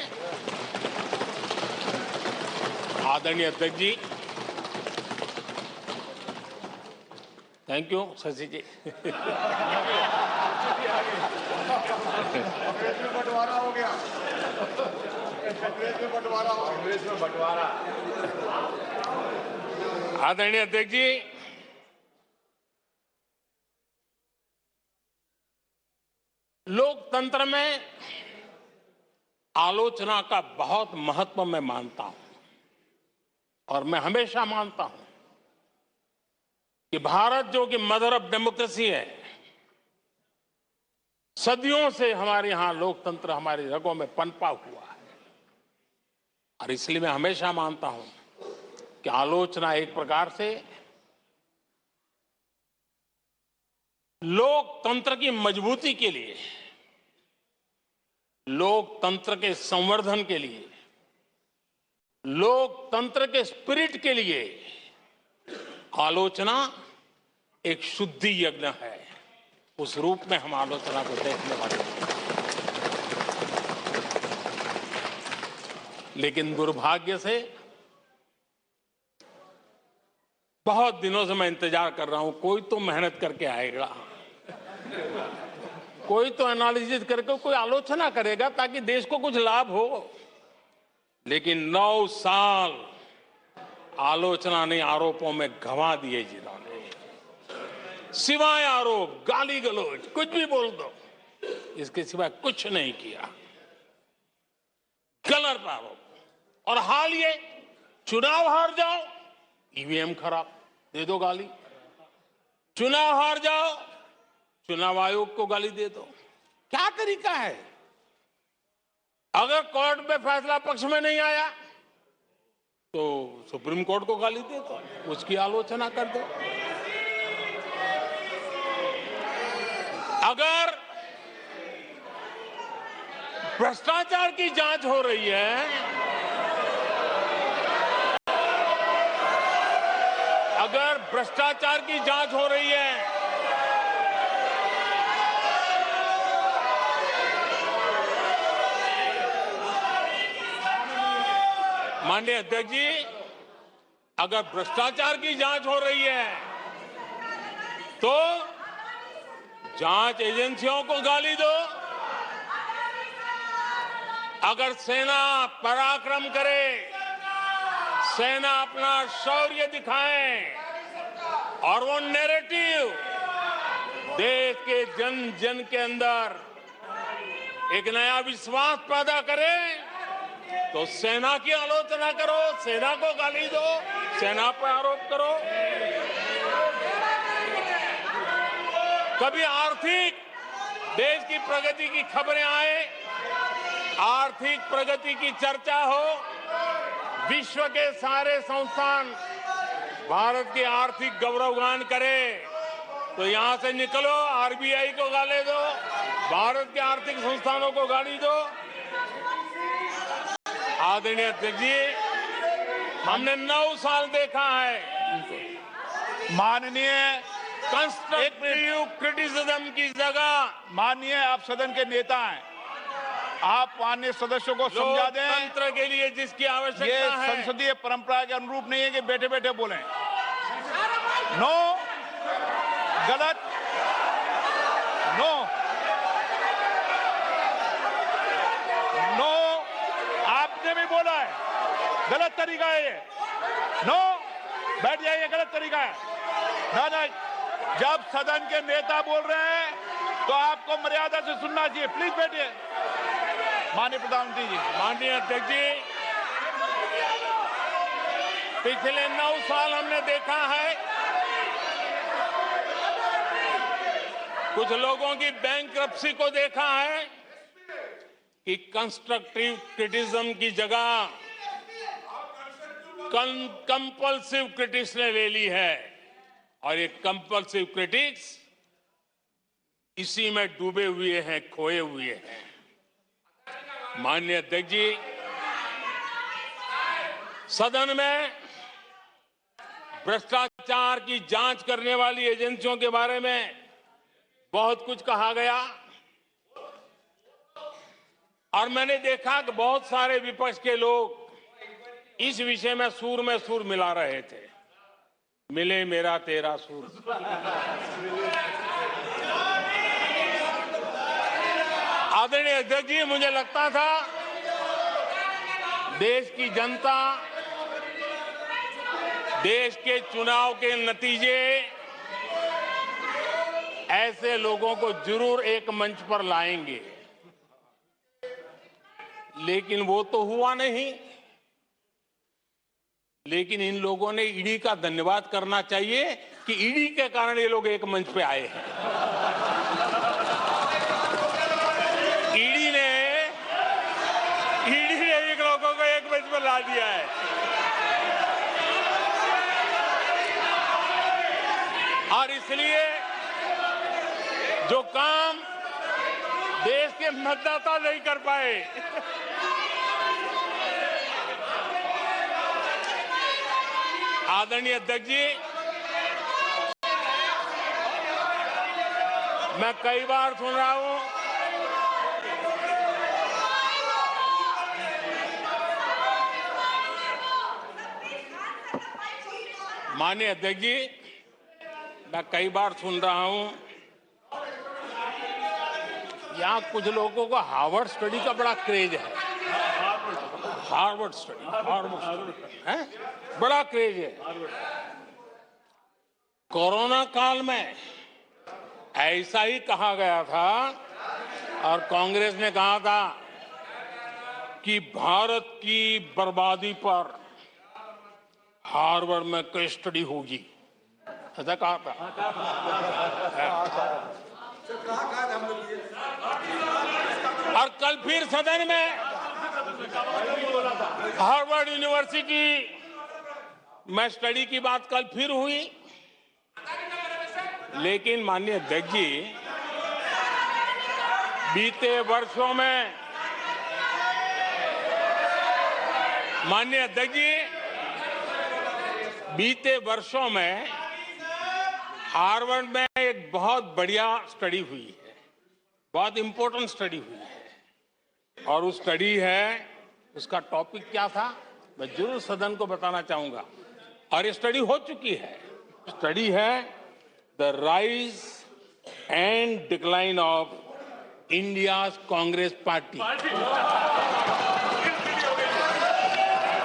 आदरणीय अध्यक्ष जी, थैंक यू शशि जी। बंटवारा हो गया, कांग्रेस में बंटवारा। आदरणीय अध्यक्ष जी, लोकतंत्र में आलोचना का बहुत महत्व मैं मानता हूं और मैं हमेशा मानता हूं कि भारत जो कि मदर ऑफ डेमोक्रेसी है, सदियों से हमारे यहां लोकतंत्र हमारी रगों में पनपा हुआ है और इसलिए मैं हमेशा मानता हूं कि आलोचना एक प्रकार से लोकतंत्र की मजबूती के लिए, लोकतंत्र के संवर्धन के लिए, लोकतंत्र के स्पिरिट के लिए आलोचना एक शुद्धि यज्ञ है। उस रूप में हम आलोचना को देखने वाले हैं। लेकिन दुर्भाग्य से बहुत दिनों से मैं इंतजार कर रहा हूं, कोई तो मेहनत करके आएगा, कोई तो एनालिसिस करके कोई आलोचना करेगा ताकि देश को कुछ लाभ हो। लेकिन 9 साल आलोचना नहीं, आरोपों में गंवा दिए जिन्होंने, सिवाय आरोप, गाली गलौज, कुछ भी बोल दो, इसके सिवाय कुछ नहीं किया। गलत आरोप। और हाल ये चुनाव हार जाओ, ईवीएम खराब, दे दो गाली। चुनाव हार जाओ, चुनाव आयोग को गाली दे दो। क्या तरीका है? अगर कोर्ट में फैसला पक्ष में नहीं आया तो सुप्रीम कोर्ट को गाली दे दो, उसकी आलोचना कर दो। अगर भ्रष्टाचार की जांच हो रही है, अगर भ्रष्टाचार की जांच हो रही है, माननीय अध्यक्ष जी, अगर भ्रष्टाचार की जांच हो रही है तो जांच एजेंसियों को गाली दो। अगर सेना पराक्रम करे, सेना अपना शौर्य दिखाए और वो नैरेटिव देश के जन जन के अंदर एक नया विश्वास पैदा करे, तो सेना की आलोचना करो, सेना को गाली दो, सेना पर आरोप करो। कभी आर्थिक देश की प्रगति की खबरें आए, आर्थिक प्रगति की चर्चा हो, विश्व के सारे संस्थान भारत की आर्थिक गौरवगान करे, तो यहां से निकलो, आरबीआई को गाली दो, भारत के आर्थिक संस्थानों को गाली दो। आदरणीय अध्यक्ष जी, हमने 9 साल देखा है, माननीय कंस्ट्रक्टिव क्रिटिसिज्म की जगह माननीय आप सदन के नेता हैं, आप माननीय सदस्यों को समझा दें। लोकतंत्र के लिए जिसकी ये आवश्यकता है, संसदीय परंपरा के अनुरूप नहीं है कि बैठे बैठे बोलें। नो, गलत, नो, नो, आपने भी बोला है, गलत तरीका है ये। नो, बैठ जाइए, गलत तरीका है। ना, जब सदन के नेता बोल रहे हैं तो आपको मर्यादा से सुनना चाहिए। प्लीज बैठिए। माननीय प्रधानमंत्री जी। माननीय अध्यक्ष जी, पिछले 9 साल हमने देखा है कुछ लोगों की बैंकरप्सी को देखा है कि कंस्ट्रक्टिव क्रिटिसिज्म की जगह कंपल्सिव क्रिटिक्स ने ले ली है, और ये कंपल्सिव क्रिटिक्स इसी में डूबे हुए हैं, खोए हुए हैं। माननीय अध्यक्ष जी, सदन में भ्रष्टाचार की जांच करने वाली एजेंसियों के बारे में बहुत कुछ कहा गया, और मैंने देखा कि बहुत सारे विपक्ष के लोग इस विषय में सुर मिला रहे थे। मिले मेरा तेरा सुर। आदरणीय अध्यक्ष जी, मुझे लगता था देश की जनता, देश के चुनाव के नतीजे ऐसे लोगों को जरूर एक मंच पर लाएंगे, लेकिन वो तो हुआ नहीं। लेकिन इन लोगों ने ईडी का धन्यवाद करना चाहिए कि ईडी के कारण ये लोग एक मंच पे आए हैं। ईडी ने एक लोगों को एक मंच पर ला दिया है। और इसलिए जो काम देश के मतदाता नहीं कर पाए, आदरणीय अध्यक्ष जी, मैं कई बार सुन रहा हूं माननीय अध्यक्ष जी, मैं कई बार सुन रहा हूं यहां कुछ लोगों को हार्वर्ड स्टडी का बड़ा क्रेज है। हार्वर्ड स्टडी है, बड़ा क्रेज है। कोरोना काल में ऐसा ही कहा गया था और कांग्रेस ने कहा था कि भारत की बर्बादी पर हार्वर्ड में केस स्टडी होगी, ऐसा कहा था। और कल फिर सदन में हार्वर्ड यूनिवर्सिटी में स्टडी की बात कल फिर हुई। लेकिन माननीय अध्यक्ष जी, बीते वर्षों में माननीय अध्यक्ष जी, बीते वर्षों में हार्वर्ड में एक बहुत बढ़िया स्टडी हुई है, बहुत इंपॉर्टेंट स्टडी हुई है। और उस स्टडी है, उसका टॉपिक क्या था मैं जरूर सदन को बताना चाहूंगा। और ये स्टडी हो चुकी है। स्टडी है the rise and decline of India's Congress party.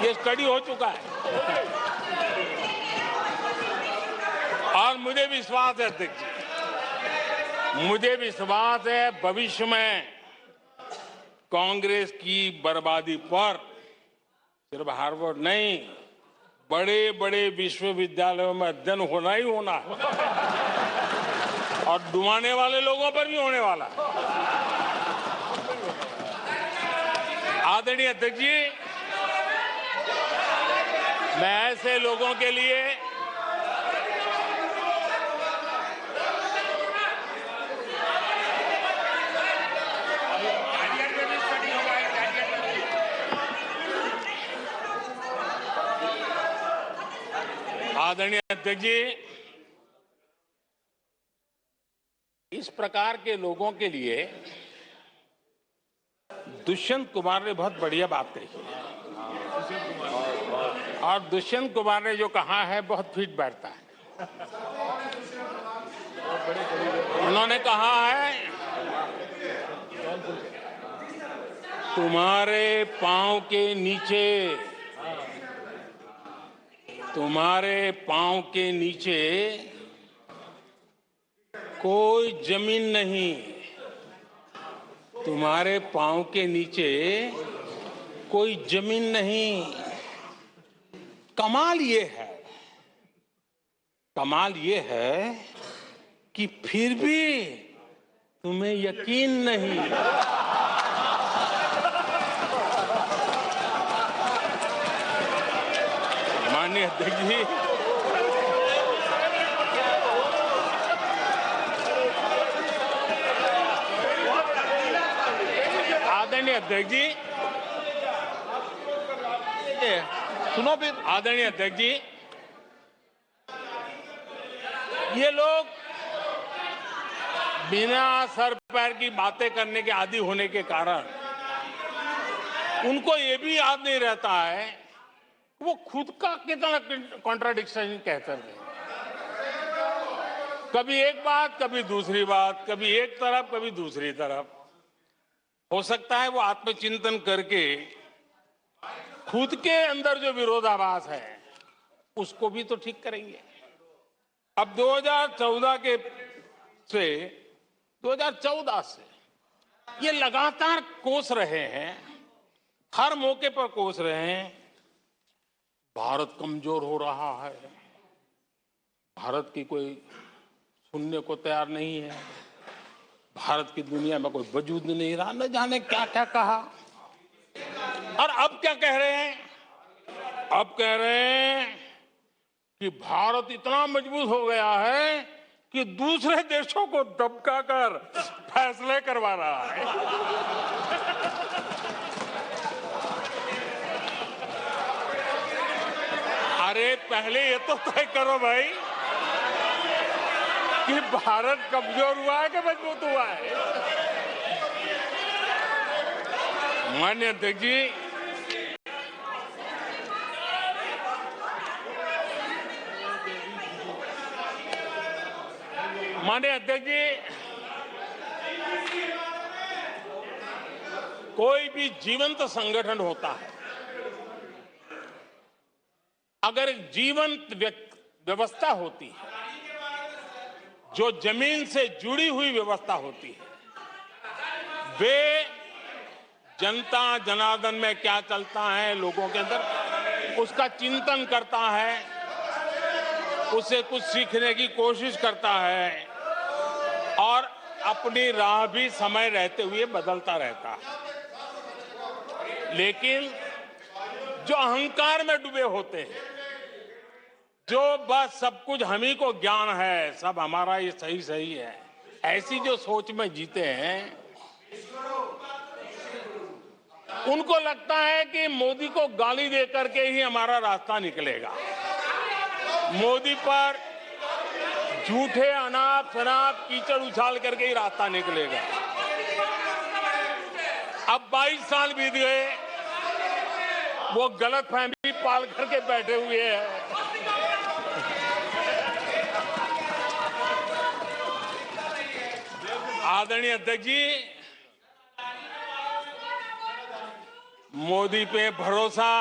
ये स्टडी हो चुका है और मुझे विश्वास है अध्यक्ष जी, मुझे विश्वास है भविष्य में कांग्रेस की बर्बादी पर सिर्फ हार्वर्ड नहीं, बड़े बड़े विश्वविद्यालयों में अध्ययन होना ही होना है और डुबाने वाले लोगों पर भी होने वाला है। आदरणीय अध्यक्ष जी, मैं ऐसे लोगों के लिए आदरणीय अध्यक्ष जी, इस प्रकार के लोगों के लिए दुष्यंत कुमार ने बहुत बढ़िया बात कही है और दुष्यंत कुमार ने जो कहा है बहुत फिट बैठता है। उन्होंने कहा है, तुम्हारे पांव के नीचे, तुम्हारे पांव के नीचे कोई जमीन नहीं, तुम्हारे पांव के नीचे कोई जमीन नहीं। कमाल ये है, कमाल ये है कि फिर भी तुम्हें यकीन नहीं। माननीय अध्यक्ष जी, आदरणीय अध्यक्ष जी, सुनो फिर। आदरणीय अध्यक्ष जी, ये लोग बिना सर पैर की बातें करने के आदी होने के कारण उनको ये भी याद नहीं रहता है वो खुद का कितना कॉन्ट्राडिक्शन कहते हैं। कभी एक बात, कभी दूसरी बात, कभी एक तरफ, कभी दूसरी तरफ। हो सकता है वो आत्मचिंतन करके खुद के अंदर जो विरोधाभास है उसको भी तो ठीक करेंगे। अब 2014 से ये लगातार कोस रहे हैं, हर मौके पर कोस रहे हैं, भारत कमजोर हो रहा है, भारत की कोई सुनने को तैयार नहीं है, भारत की दुनिया में कोई वजूद नहीं रहा, न जाने क्या क्या कहा। और अब क्या कह रहे हैं? अब कह रहे हैं कि भारत इतना मजबूत हो गया है कि दूसरे देशों को दबकाकर फैसले करवा रहा है। अरे पहले ये तो तय करो भाई कि भारत कमजोर हुआ है कि मजबूत हुआ है। माननीय अध्यक्ष जी, माननीय अध्यक्ष जी, कोई भी जीवंत संगठन होता है, अगर एक जीवंत व्यवस्था होती है, जो जमीन से जुड़ी हुई व्यवस्था होती है, वे जनता जनार्दन में क्या चलता है, लोगों के अंदर उसका चिंतन करता है, उससे कुछ सीखने की कोशिश करता है और अपनी राह भी समय रहते हुए बदलता रहता है। लेकिन जो अहंकार में डूबे होते हैं, जो बस सब कुछ हम ही को ज्ञान है, सब हमारा ये सही सही है, ऐसी जो सोच में जीते हैं, उनको लगता है कि मोदी को गाली दे करके ही हमारा रास्ता निकलेगा। मोदी पर झूठे अनाप शनाप कीचड़ उछाल करके ही रास्ता निकलेगा। अब 22 साल बीत गए, वो गलतफहमी पाल करके बैठे हुए हैं। आदरणीय अध्यक्ष जी, मोदी पे भरोसा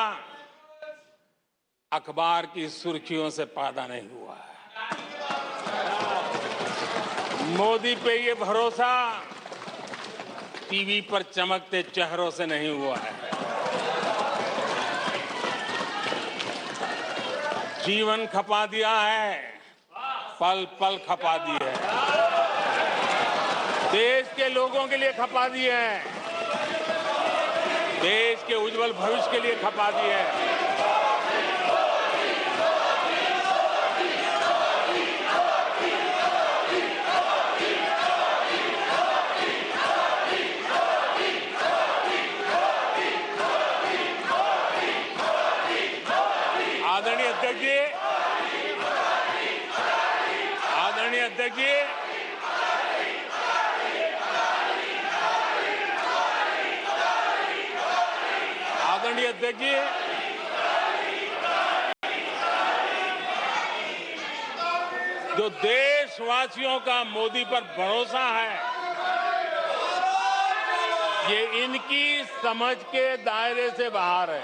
अखबार की सुर्खियों से पैदा नहीं हुआ है। मोदी पे ये भरोसा टीवी पर चमकते चेहरों से नहीं हुआ है। जीवन खपा दिया है, पल पल खपा दी है, देश के लोगों के लिए खपा दी है, देश के उज्जवल भविष्य के लिए खपा दी है। आदरणीय अध्यक्ष जी, आदरणीय अध्यक्ष जी, आदरणीय अध्यक्ष जी, जो देशवासियों का मोदी पर भरोसा है, ये इनकी समझ के दायरे से बाहर है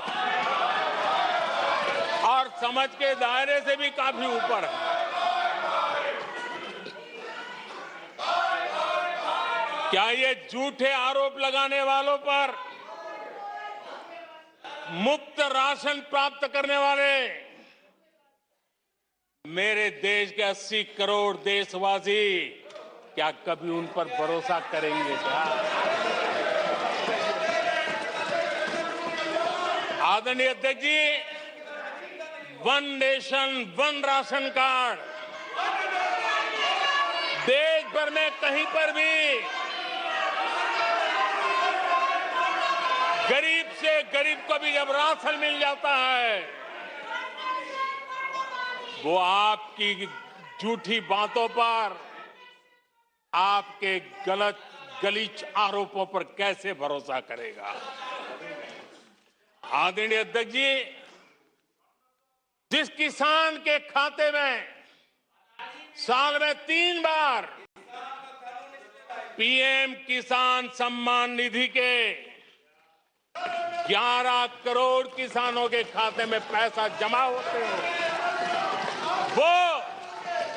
और समझ के दायरे से भी काफी ऊपर है। क्या ये झूठे आरोप लगाने वालों पर मुफ्त राशन प्राप्त करने वाले मेरे देश के 80 करोड़ देशवासी क्या कभी उन पर भरोसा करेंगे क्या? आदरणीय अध्यक्ष जी, one nation one ration card देश भर में कहीं पर भी गरीब से गरीब को भी जब राशन मिल जाता है, वो आपकी झूठी बातों पर, आपके गलत गलीच आरोपों पर कैसे भरोसा करेगा? आदरणीय अध्यक्ष जी, जिस किसान के खाते में साल में 3 बार पीएम किसान सम्मान निधि के 11 करोड़ किसानों के खाते में पैसा जमा होते हैं, वो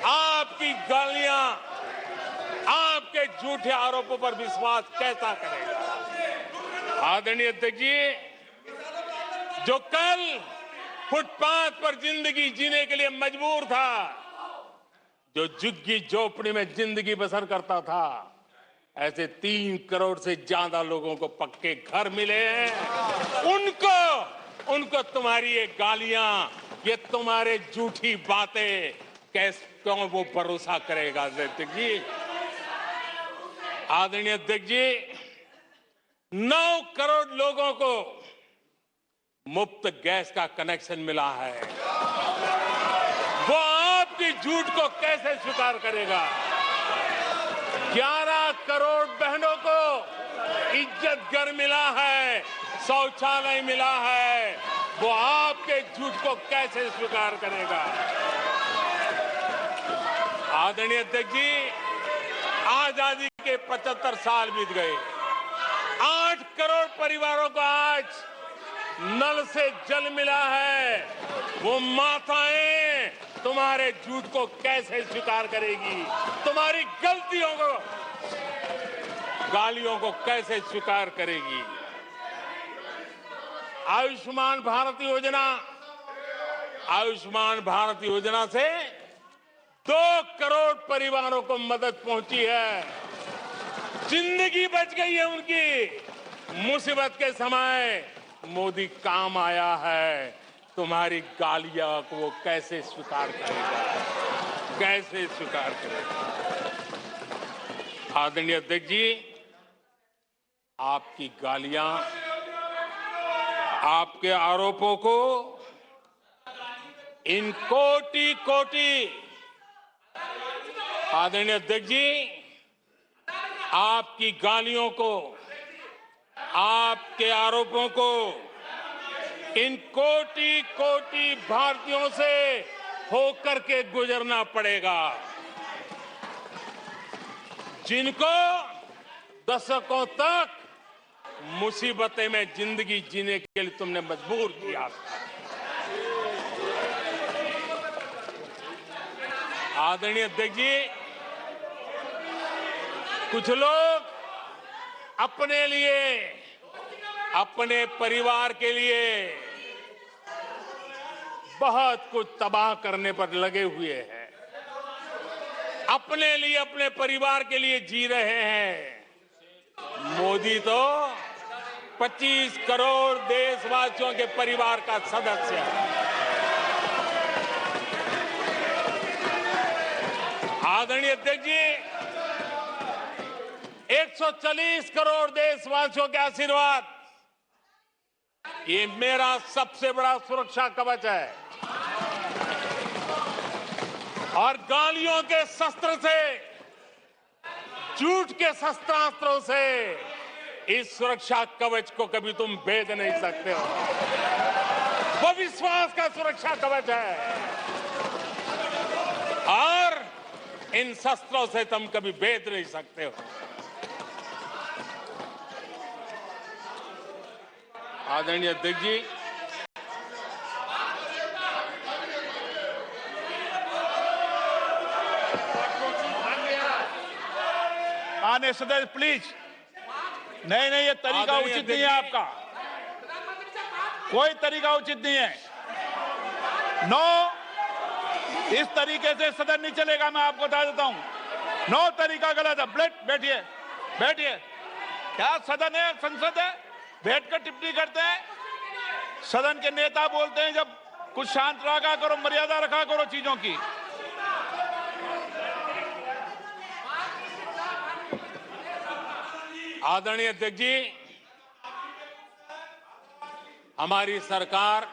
आपकी गालियां, आपके झूठे आरोपों पर विश्वास कैसा करेगा? आदरणीय अध्यक्ष जी, जो कल फुटपाथ पर जिंदगी जीने के लिए मजबूर था, जो झुग्गी झोपड़ी में जिंदगी बसर करता था, ऐसे 3 करोड़ से ज्यादा लोगों को पक्के घर मिले हैं। उनको तुम्हारी ये गालियां, ये तुम्हारे झूठी बातें क्यों वो भरोसा करेगा? अध्यक्ष जी, आदरणीय अध्यक्ष जी, 9 करोड़ लोगों को मुफ्त गैस का कनेक्शन मिला है, वो आपकी झूठ को कैसे स्वीकार करेगा? 11 करोड़ बहनों को इज्जत घर मिला है, शौचालय मिला है, वो आपके झूठ को कैसे स्वीकार करेगा? आदरणीय अध्यक्ष जी, आजादी के 75 साल बीत गए। 8 करोड़ परिवारों को आज नल से जल मिला है। वो माताएं तुम्हारे झूठ को कैसे स्वीकार करेगी? तुम्हारी गलतियों को, गालियों को कैसे स्वीकार करेगी? आयुष्मान भारत योजना से 2 करोड़ परिवारों को मदद पहुंची है। जिंदगी बच गई है उनकी। मुसीबत के समय मोदी काम आया है। तुम्हारी गालियां को वो कैसे स्वीकार करेगा? कैसे स्वीकार करेगा? आदरणीय अध्यक्ष जी, आपकी गालियां, आपके आरोपों को इन कोटि आदरणीय अध्यक्ष जी, आपकी गालियों को, आपके आरोपों को इन कोटि भारतीयों से होकर के गुजरना पड़ेगा, जिनको दशकों तक मुसीबतें में जिंदगी जीने के लिए तुमने मजबूर किया था। आदरणीय अध्यक्ष जी, कुछ लोग अपने लिए, अपने परिवार के लिए बहुत कुछ तबाह करने पर लगे हुए हैं। अपने लिए, अपने परिवार के लिए जी रहे हैं। मोदी तो 25 करोड़ देशवासियों के परिवार का सदस्य है। आदरणीय अध्यक्ष जी, 140 करोड़ देशवासियों के आशीर्वाद, ये मेरा सबसे बड़ा सुरक्षा कवच है। और गालियों के शस्त्र से, झूठ के शस्त्रास्त्रों से इस सुरक्षा कवच को कभी तुम भेद नहीं सकते हो। वो विश्वास का सुरक्षा कवच है और इन शस्त्रों से तुम कभी भेद नहीं सकते हो। आदरणीय अध्यक्ष जी, माननीय सदस्य प्लीज, नहीं, ये तरीका उचित नहीं है आपका। कोई तरीका उचित नहीं है। नो, इस तरीके से सदन नहीं चलेगा। मैं आपको बता देता हूं, नो, तरीका गलत है। बैठिए, बैठिए। क्या सदन है? संसद है? बैठकर टिप्पणी करते हैं। सदन के नेता बोलते हैं जब कुछ शांत रखा करो, मर्यादा रखा करो चीजों की। आदरणीय अध्यक्ष जी, हमारी सरकार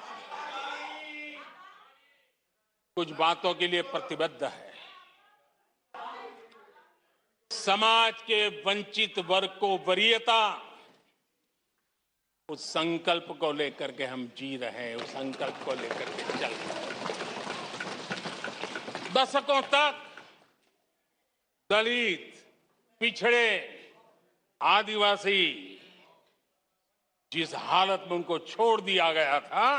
कुछ बातों के लिए प्रतिबद्ध है। समाज के वंचित वर्ग को वरीयता, उस संकल्प को लेकर के हम जी रहे हैं, उस संकल्प को लेकर के चल रहे हैं। दशकों तक दलित, पिछड़े, आदिवासी जिस हालत में उनको छोड़ दिया गया था,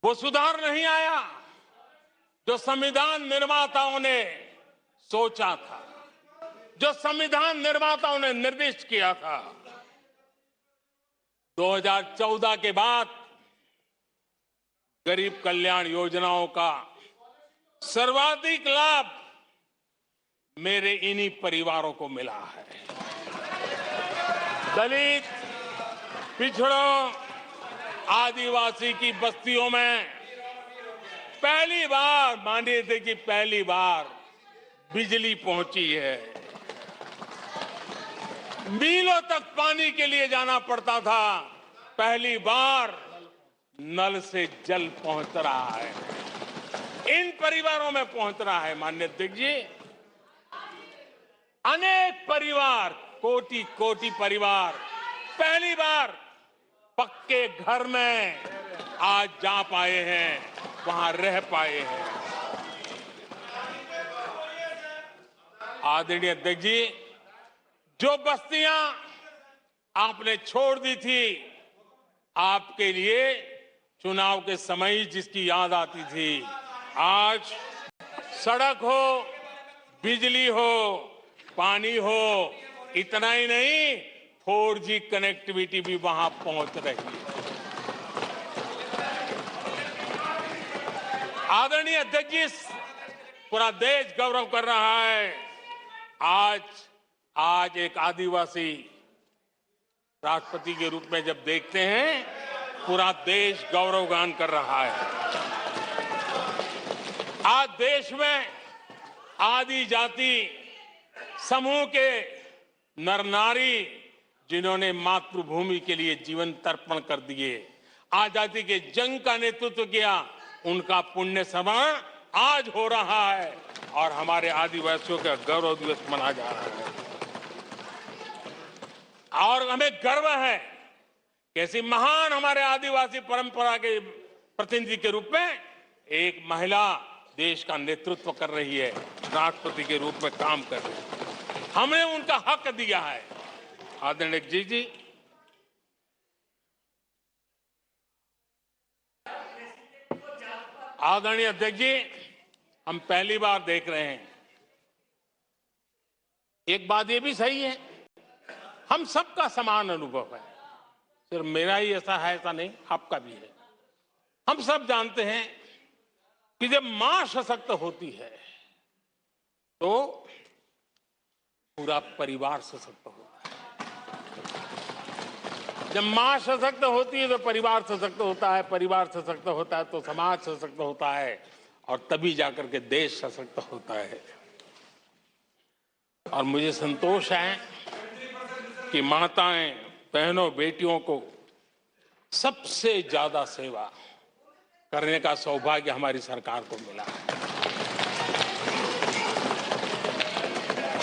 वो सुधार नहीं आया जो संविधान निर्माताओं ने सोचा था, जो संविधान निर्माताओं ने निर्दिष्ट किया था। 2014 के बाद गरीब कल्याण योजनाओं का सर्वाधिक लाभ मेरे इन्हीं परिवारों को मिला है। दलित, पिछड़ों, आदिवासी की बस्तियों में पहली बार, मानिए थे कि पहली बार बिजली पहुंची है। मीलों तक पानी के लिए जाना पड़ता था, पहली बार नल से जल पहुंच रहा है, इन परिवारों में पहुंच रहा है। माननीय अध्यक्ष जी, अनेक परिवार, कोटि कोटि परिवार पहली बार पक्के घर में आज जा पाए हैं, वहां रह पाए हैं। आदरणीय अध्यक्ष जी, जो बस्तियां आपने छोड़ दी थी, आपके लिए चुनाव के समय ही जिसकी याद आती थी, आज सड़क हो, बिजली हो, पानी हो, इतना ही नहीं 4G कनेक्टिविटी भी वहां पहुंच रही है। आदरणीय अध्यक्ष जी, पूरा देश गौरव कर रहा है। आज एक आदिवासी राष्ट्रपति के रूप में जब देखते हैं, पूरा देश गौरवगान कर रहा है। आज देश में आदि जाति समूह के नर नारी जिन्होंने मातृभूमि के लिए जीवन तर्पण कर दिए, आजादी के जंग का नेतृत्व किया, उनका पुण्य स्मरण आज हो रहा है और हमारे आदिवासियों का गौरव दिवस मनाया जा रहा है। और हमें गर्व है कि ऐसी महान हमारे आदिवासी परंपरा के प्रतिनिधि के रूप में एक महिला देश का नेतृत्व कर रही है, राष्ट्रपति के रूप में काम कर रही है। हमने उनका हक दिया है। आदरणीय जी, आदरणीय अध्यक्ष जी, हम पहली बार देख रहे हैं। एक बात ये भी सही है, हम सबका समान अनुभव है, सिर्फ मेरा ही ऐसा है ऐसा नहीं, आपका भी है। हम सब जानते हैं कि जब मां सशक्त होती है तो पूरा परिवार सशक्त होता है। जब मां सशक्त होती है तो परिवार सशक्त होता है, परिवार सशक्त होता है तो समाज सशक्त होता है और तभी जाकर के देश सशक्त होता है। और मुझे संतोष है कि माताएं, बहनों, बेटियों को सबसे ज्यादा सेवा करने का सौभाग्य हमारी सरकार को मिला है।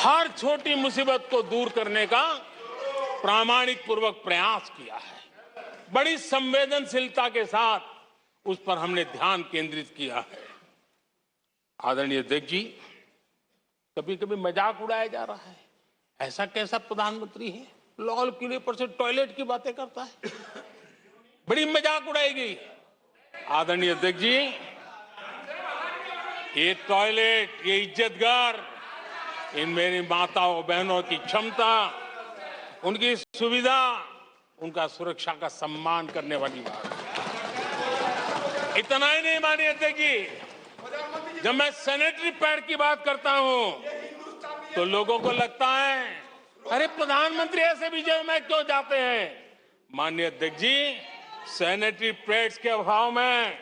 हर छोटी मुसीबत को दूर करने का प्रामाणिक पूर्वक प्रयास किया है। बड़ी संवेदनशीलता के साथ उस पर हमने ध्यान केंद्रित किया है। आदरणीय अध्यक्ष जी, कभी कभी मजाक उड़ाया जा रहा है, ऐसा कैसा प्रधानमंत्री है, लाल किले पर से टॉयलेट की बातें करता है, बड़ी मजाक उड़ाई गई। आदरणीय अध्यक्ष जी, ये टॉयलेट, ये इज्जतगार, इन मेरी माताओं बहनों की क्षमता, उनकी सुविधा, उनका सुरक्षा का सम्मान करने वाली बात। इतना ही नहीं मानिए अध्यक्ष जी, जब मैं सैनिटरी पैड की बात करता हूं तो लोगों को लगता है अरे प्रधानमंत्री ऐसे विजय में क्यों जाते हैं। माननीय अध्यक्ष जी, सैनिटरी पैड्स के अभाव में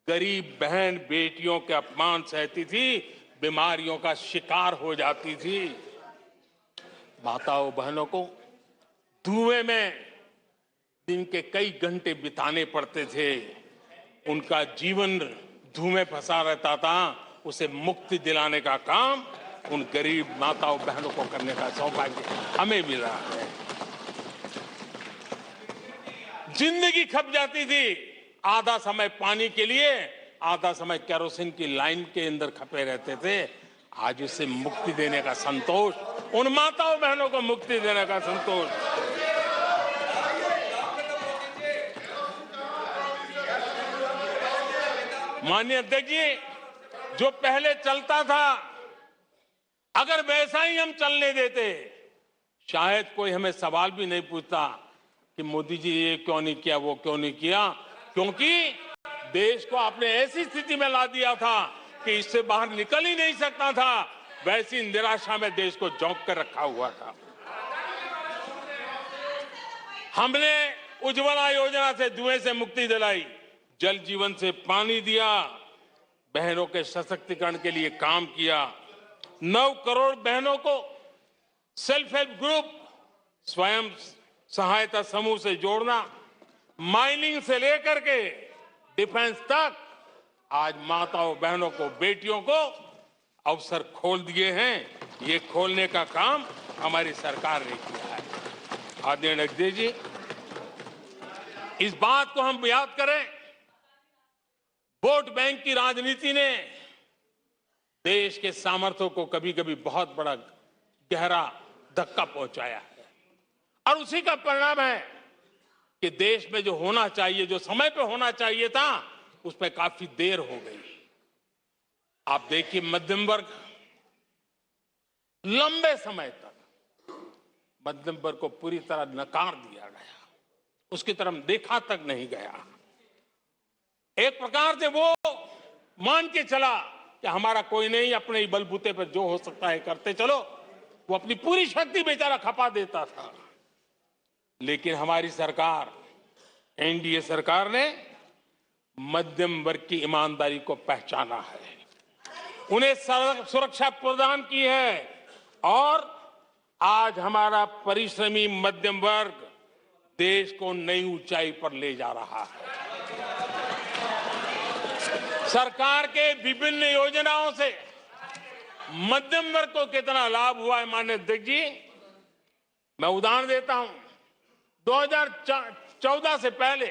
गरीब बहन बेटियों के अपमान सहती थी, बीमारियों का शिकार हो जाती थी। माताओं बहनों को धुएं में दिन के कई घंटे बिताने पड़ते थे, उनका जीवन धुएं फंसा रहता था, उसे मुक्ति दिलाने का काम उन गरीब माताओं बहनों को करने का सौभाग्य हमें मिला है। जिंदगी खप जाती थी, आधा समय पानी के लिए, आधा समय केरोसिन की लाइन के अंदर खपे रहते थे। आज उसे मुक्ति देने का संतोष, उन माताओं बहनों को मुक्ति देने का संतोष। माननीय अध्यक्ष जी, जो पहले चलता था अगर वैसा ही हम चलने देते, शायद कोई हमें सवाल भी नहीं पूछता कि मोदी जी ये क्यों नहीं किया, वो क्यों नहीं किया, क्योंकि देश को आपने ऐसी स्थिति में ला दिया था कि इससे बाहर निकल ही नहीं सकता था। वैसी निराशा में देश को झोंक कर रखा हुआ था। हमने उज्ज्वला योजना से धुएं से मुक्ति दिलाई, जल जीवन से पानी दिया, बहनों के सशक्तिकरण के लिए काम किया। 9 करोड़ बहनों को सेल्फ हेल्प ग्रुप, स्वयं सहायता समूह से जोड़ना, माइनिंग से लेकर के डिफेंस तक, आज माताओं बहनों को, बेटियों को अवसर खोल दिए हैं। ये खोलने का काम हमारी सरकार ने किया है। आदरणीय अध्यक्ष जी, इस बात को हम याद करें, वोट बैंक की राजनीति ने देश के सामर्थ्य को कभी कभी बहुत बड़ा गहरा धक्का पहुंचाया है। और उसी का परिणाम है कि देश में जो होना चाहिए, जो समय पे होना चाहिए था, उसमें काफी देर हो गई। आप देखिए, मध्यम वर्ग लंबे समय तक मध्यम वर्ग को पूरी तरह नकार दिया गया, उसकी तरफ देखा तक नहीं गया। एक प्रकार से वो मान के चला कि हमारा कोई नहीं, अपने ही बलबूते पर जो हो सकता है करते चलो। वो अपनी पूरी शक्ति बेचारा खपा देता था। लेकिन हमारी सरकार, एनडीए सरकार ने मध्यम वर्ग की ईमानदारी को पहचाना है, उन्हें सुरक्षा प्रदान की है, और आज हमारा परिश्रमी मध्यम वर्ग देश को नई ऊंचाई पर ले जा रहा है। सरकार के विभिन्न योजनाओं से मध्यम वर्ग को कितना लाभ हुआ है, माननीय अध्यक्ष जी, मैं उदाहरण देता हूं। 2014 से पहले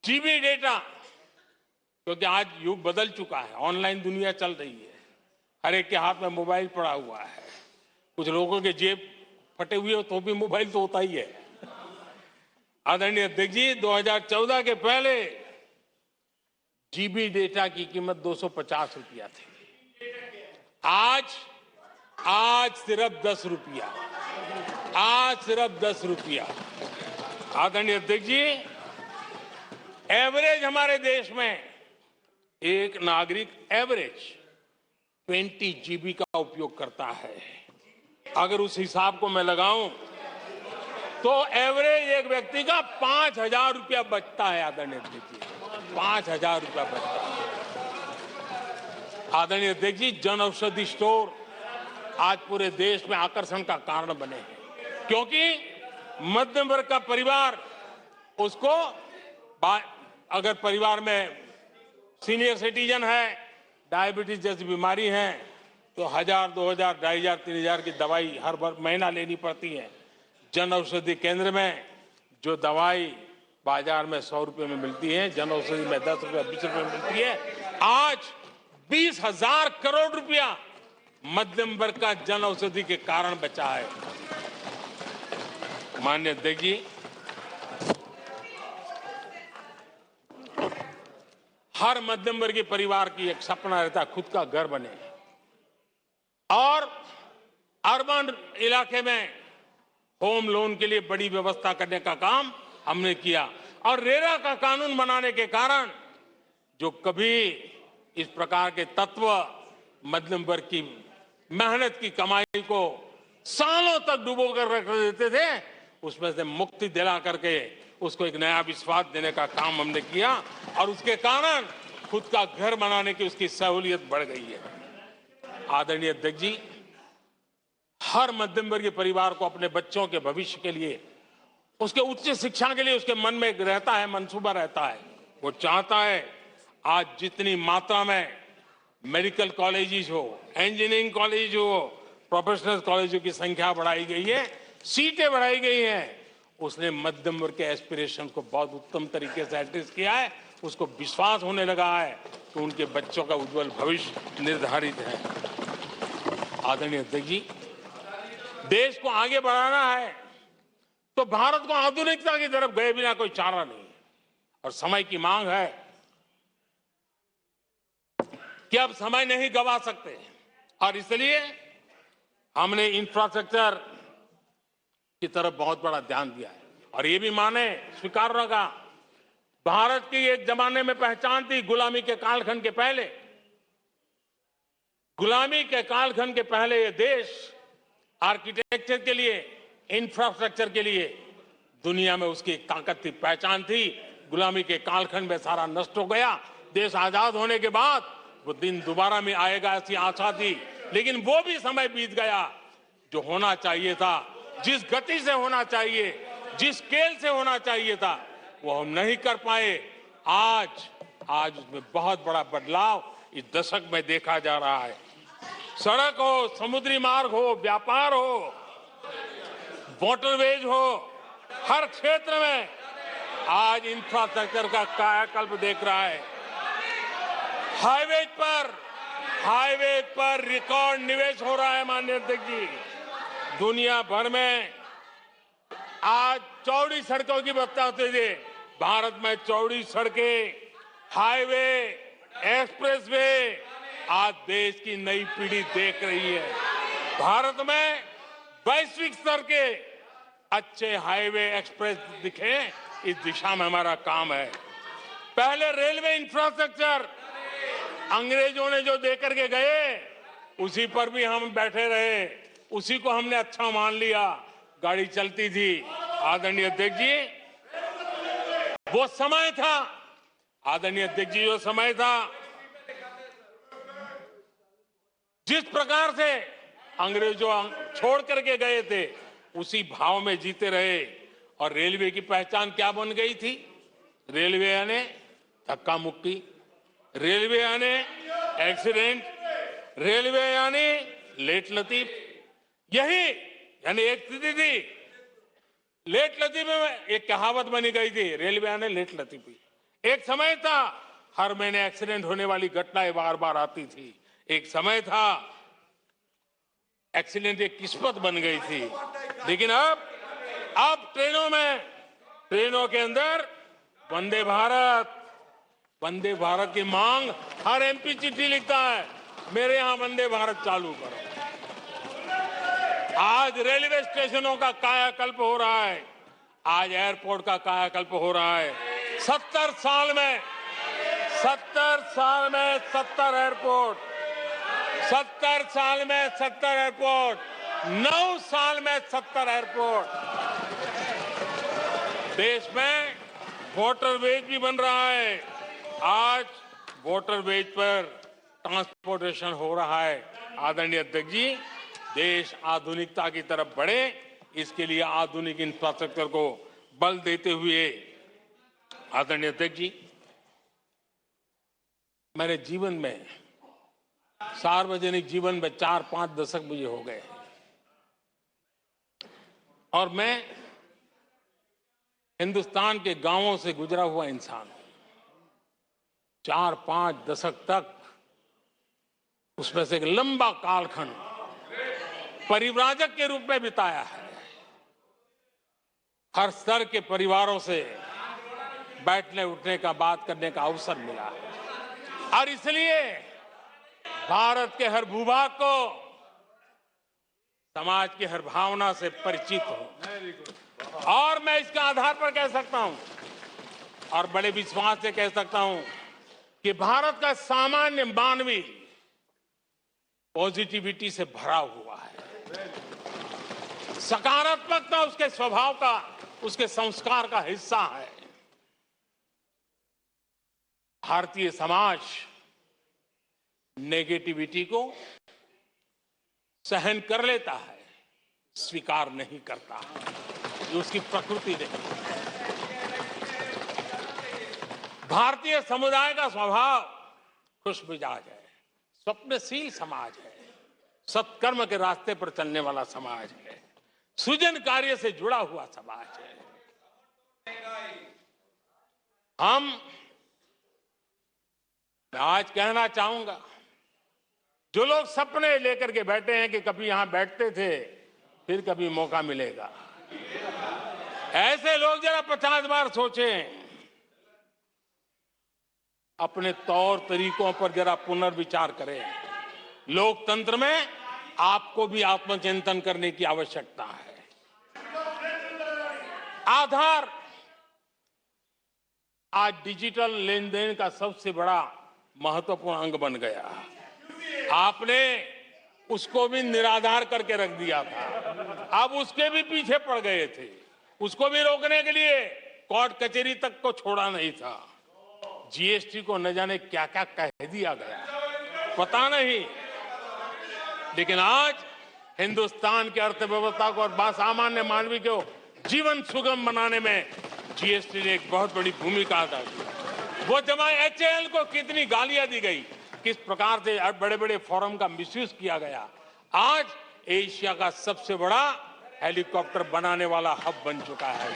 जीबी डेटा, क्योंकि आज युग बदल चुका है, ऑनलाइन दुनिया चल रही है, हर एक के हाथ में मोबाइल पड़ा हुआ है, कुछ लोगों के जेब फटे हुए हो तो भी मोबाइल तो होता ही है। आदरणीय अध्यक्ष जी, 2014 के पहले जीबी डेटा की कीमत 250 रुपया थी। आज सिर्फ 10 रुपया, आज सिर्फ 10 रुपया। आदरणीय अध्यक्ष जी, एवरेज हमारे देश में एक नागरिक एवरेज 20 जीबी का उपयोग करता है। अगर उस हिसाब को मैं लगाऊं तो एवरेज एक व्यक्ति का 5,000 रुपया बचता है। आदरणीय अध्यक्ष जी, 5,000 रुपया बचता है। आदरणीय अध्यक्ष जी, जन औषधि स्टोर आज पूरे देश में आकर्षण का कारण बने हैं, क्योंकि मध्यम वर्ग का परिवार, उसको अगर परिवार में सीनियर सिटीजन है, डायबिटीज जैसी बीमारी है, तो 1,000, 2,000, 2,500, 3,000 की दवाई हर महीना लेनी पड़ती है। जन औषधि केंद्र में जो दवाई बाजार में 100 रुपए में मिलती है, जन औषधि में 10 रुपए, 20 रुपए में मिलती है। आज 20,000 करोड़ रुपया मध्यम वर्ग का जन औषधि के कारण बचा है। माननीय अध्यक्ष जी, हर मध्यम वर्गीय परिवार की एक सपना रहता है खुद का घर बने, और अर्बन इलाके में होम लोन के लिए बड़ी व्यवस्था करने का काम हमने किया। और रेरा का कानून बनाने के कारण जो कभी इस प्रकार के तत्व मध्यम वर्ग की मेहनत की कमाई को सालों तक डुबो कर रख देते थे, उसमें से मुक्ति दिला करके उसको एक नया विश्वास देने का काम हमने किया, और उसके कारण खुद का घर बनाने की उसकी सहूलियत बढ़ गई है। आदरणीय अध्यक्ष जी, हर मध्यम वर्गीय परिवार को अपने बच्चों के भविष्य के लिए, उसके उच्च शिक्षा के लिए उसके मन में एक रहता है, मंसूबा रहता है। वो चाहता है आज जितनी मात्रा में मेडिकल कॉलेजेस हो, इंजीनियरिंग कॉलेज हो, प्रोफेशनल कॉलेजों की संख्या बढ़ाई गई है, सीटें बढ़ाई गई हैं, उसने मध्यम वर्ग के एस्पिरेशन को बहुत उत्तम तरीके से एड्रेस किया है। उसको विश्वास होने लगा है कि उनके बच्चों का उज्जवल भविष्य निर्धारित है। आदरणीय अध्यक्ष जी, देश को आगे बढ़ाना है तो भारत को आधुनिकता की तरफ गए बिना कोई चारा नहीं, और समय की मांग है कि अब समय नहीं गवा सकते, और इसलिए हमने इंफ्रास्ट्रक्चर की तरफ बहुत बड़ा ध्यान दिया है। और ये भी माने स्वीकार रखा, भारत की एक जमाने में पहचान थी गुलामी के कालखंड के पहले। गुलामी के कालखंड के पहले ये देश आर्किटेक्चर के लिए, इंफ्रास्ट्रक्चर के लिए दुनिया में उसकी एक ताकत थी, पहचान थी। गुलामी के कालखंड में सारा नष्ट हो गया। देश आजाद होने के बाद वो दिन दोबारा में आएगा ऐसी आशा थी, लेकिन वो भी समय बीत गया। जो होना चाहिए था, जिस गति से होना चाहिए, जिस स्केल से होना चाहिए था, वो हम नहीं कर पाए। आज उसमें बहुत बड़ा बदलाव इस दशक में देखा जा रहा है। सड़क हो, समुद्री मार्ग हो, व्यापार हो, वाटरवेज हो, हर क्षेत्र में आज इंफ्रास्ट्रक्चर का कायाकल्प देख रहा है। हाईवे पर हाईवे पर रिकॉर्ड निवेश हो रहा है माननीय अध्यक्ष जी। दुनिया भर में आज चौड़ी सड़कों की बात होती थी, भारत में चौड़ी सड़कें, हाईवे, एक्सप्रेसवे आज देश की नई पीढ़ी देख रही है। भारत में वैश्विक स्तर के अच्छे हाईवे, एक्सप्रेस दिखे, इस दिशा में हमारा काम है। पहले रेलवे इंफ्रास्ट्रक्चर अंग्रेजों ने जो देकर के गए उसी पर भी हम बैठे रहे, उसी को हमने अच्छा मान लिया, गाड़ी चलती थी। आदरणीय अध्यक्ष जी, वो समय था, आदरणीय अध्यक्ष जी, वो समय था जिस प्रकार से अंग्रेजों छोड़ करके गए थे उसी भाव में जीते रहे। और रेलवे की पहचान क्या बन गई थी? रेलवे यानी धक्का मुक्की, रेलवे यानी एक्सीडेंट, रेलवे यानी लेट लतीफ। यही यानी एक स्थिति थी, लेट लतीफ में एक कहावत बनी गई थी, रेलवे यानी लेट लतीफी। एक समय था हर महीने एक्सीडेंट होने वाली घटनाएं बार बार आती थी। एक समय था एक्सीडेंट एक किस्मत बन गई थी। लेकिन अब ट्रेनों के अंदर वंदे भारत की मांग, हर एमपी चिट्ठी लिखता है, मेरे यहां वंदे भारत चालू करो। आज रेलवे स्टेशनों का कायाकल्प हो रहा है, आज एयरपोर्ट का कायाकल्प हो रहा है। 70 साल में 70 एयरपोर्ट, 70 साल में 70 एयरपोर्ट, 9 साल में 70 एयरपोर्ट। देश में वाटरवेज भी बन रहा है। आज वाटरवेज पर ट्रांसपोर्टेशन हो रहा है। आदरणीय अध्यक्ष जी, देश आधुनिकता की तरफ बढ़े, इसके लिए आधुनिक इंफ्रास्ट्रक्चर को बल देते हुए आदरणीय अध्यक्ष जी, मेरे जीवन में, सार्वजनिक जीवन में 4-5 दशक मुझे हो गए और मैं हिंदुस्तान के गांवों से गुजरा हुआ इंसान हूं। 4-5 दशक तक उसमें से एक लंबा कालखंड परिव्राजक के रूप में बिताया है। हर स्तर के परिवारों से बैठने उठने का, बात करने का अवसर मिला है और इसलिए भारत के हर भूभाग को, समाज की हर भावना से परिचित हूं। और मैं इसके आधार पर कह सकता हूं और बड़े विश्वास से कह सकता हूं कि भारत का सामान्य मानवी पॉजिटिविटी से भरा हुआ है। सकारात्मकता उसके स्वभाव का, उसके संस्कार का हिस्सा है। भारतीय समाज नेगेटिविटी को सहन कर लेता है, स्वीकार नहीं करता। ये उसकी प्रकृति नहीं। भारतीय समुदाय का स्वभाव खुशमिजाज है, स्वप्नशील समाज है, सत्कर्म के रास्ते पर चलने वाला समाज है, सृजन कार्य से जुड़ा हुआ समाज है। मैं आज कहना चाहूंगा, जो लोग सपने लेकर के बैठे हैं कि कभी यहां बैठते थे, फिर कभी मौका मिलेगा, ऐसे लोग जरा 50 बार सोचें, अपने तौर तरीकों पर जरा पुनर्विचार करें। लोकतंत्र में आपको भी आत्मचिंतन करने की आवश्यकता है। आधार आज डिजिटल लेन देन का सबसे बड़ा महत्वपूर्ण अंग बन गया। आपने उसको भी निराधार करके रख दिया था, अब उसके भी पीछे पड़ गए थे। उसको भी रोकने के लिए कोर्ट कचहरी तक को छोड़ा नहीं था। जीएसटी को न जाने क्या क्या कह दिया गया, पता नहीं। लेकिन आज हिंदुस्तान की अर्थव्यवस्था को और सामान्य मानवी को जीवन सुगम बनाने में जीएसटी ने एक बहुत बड़ी भूमिका अदा की। वो जमा एचएएल को कितनी गालियां दी गई, किस प्रकार से बड़े बड़े फोरम का मिसयूज किया गया। आज एशिया का सबसे बड़ा हेलीकॉप्टर बनाने वाला हब बन चुका है,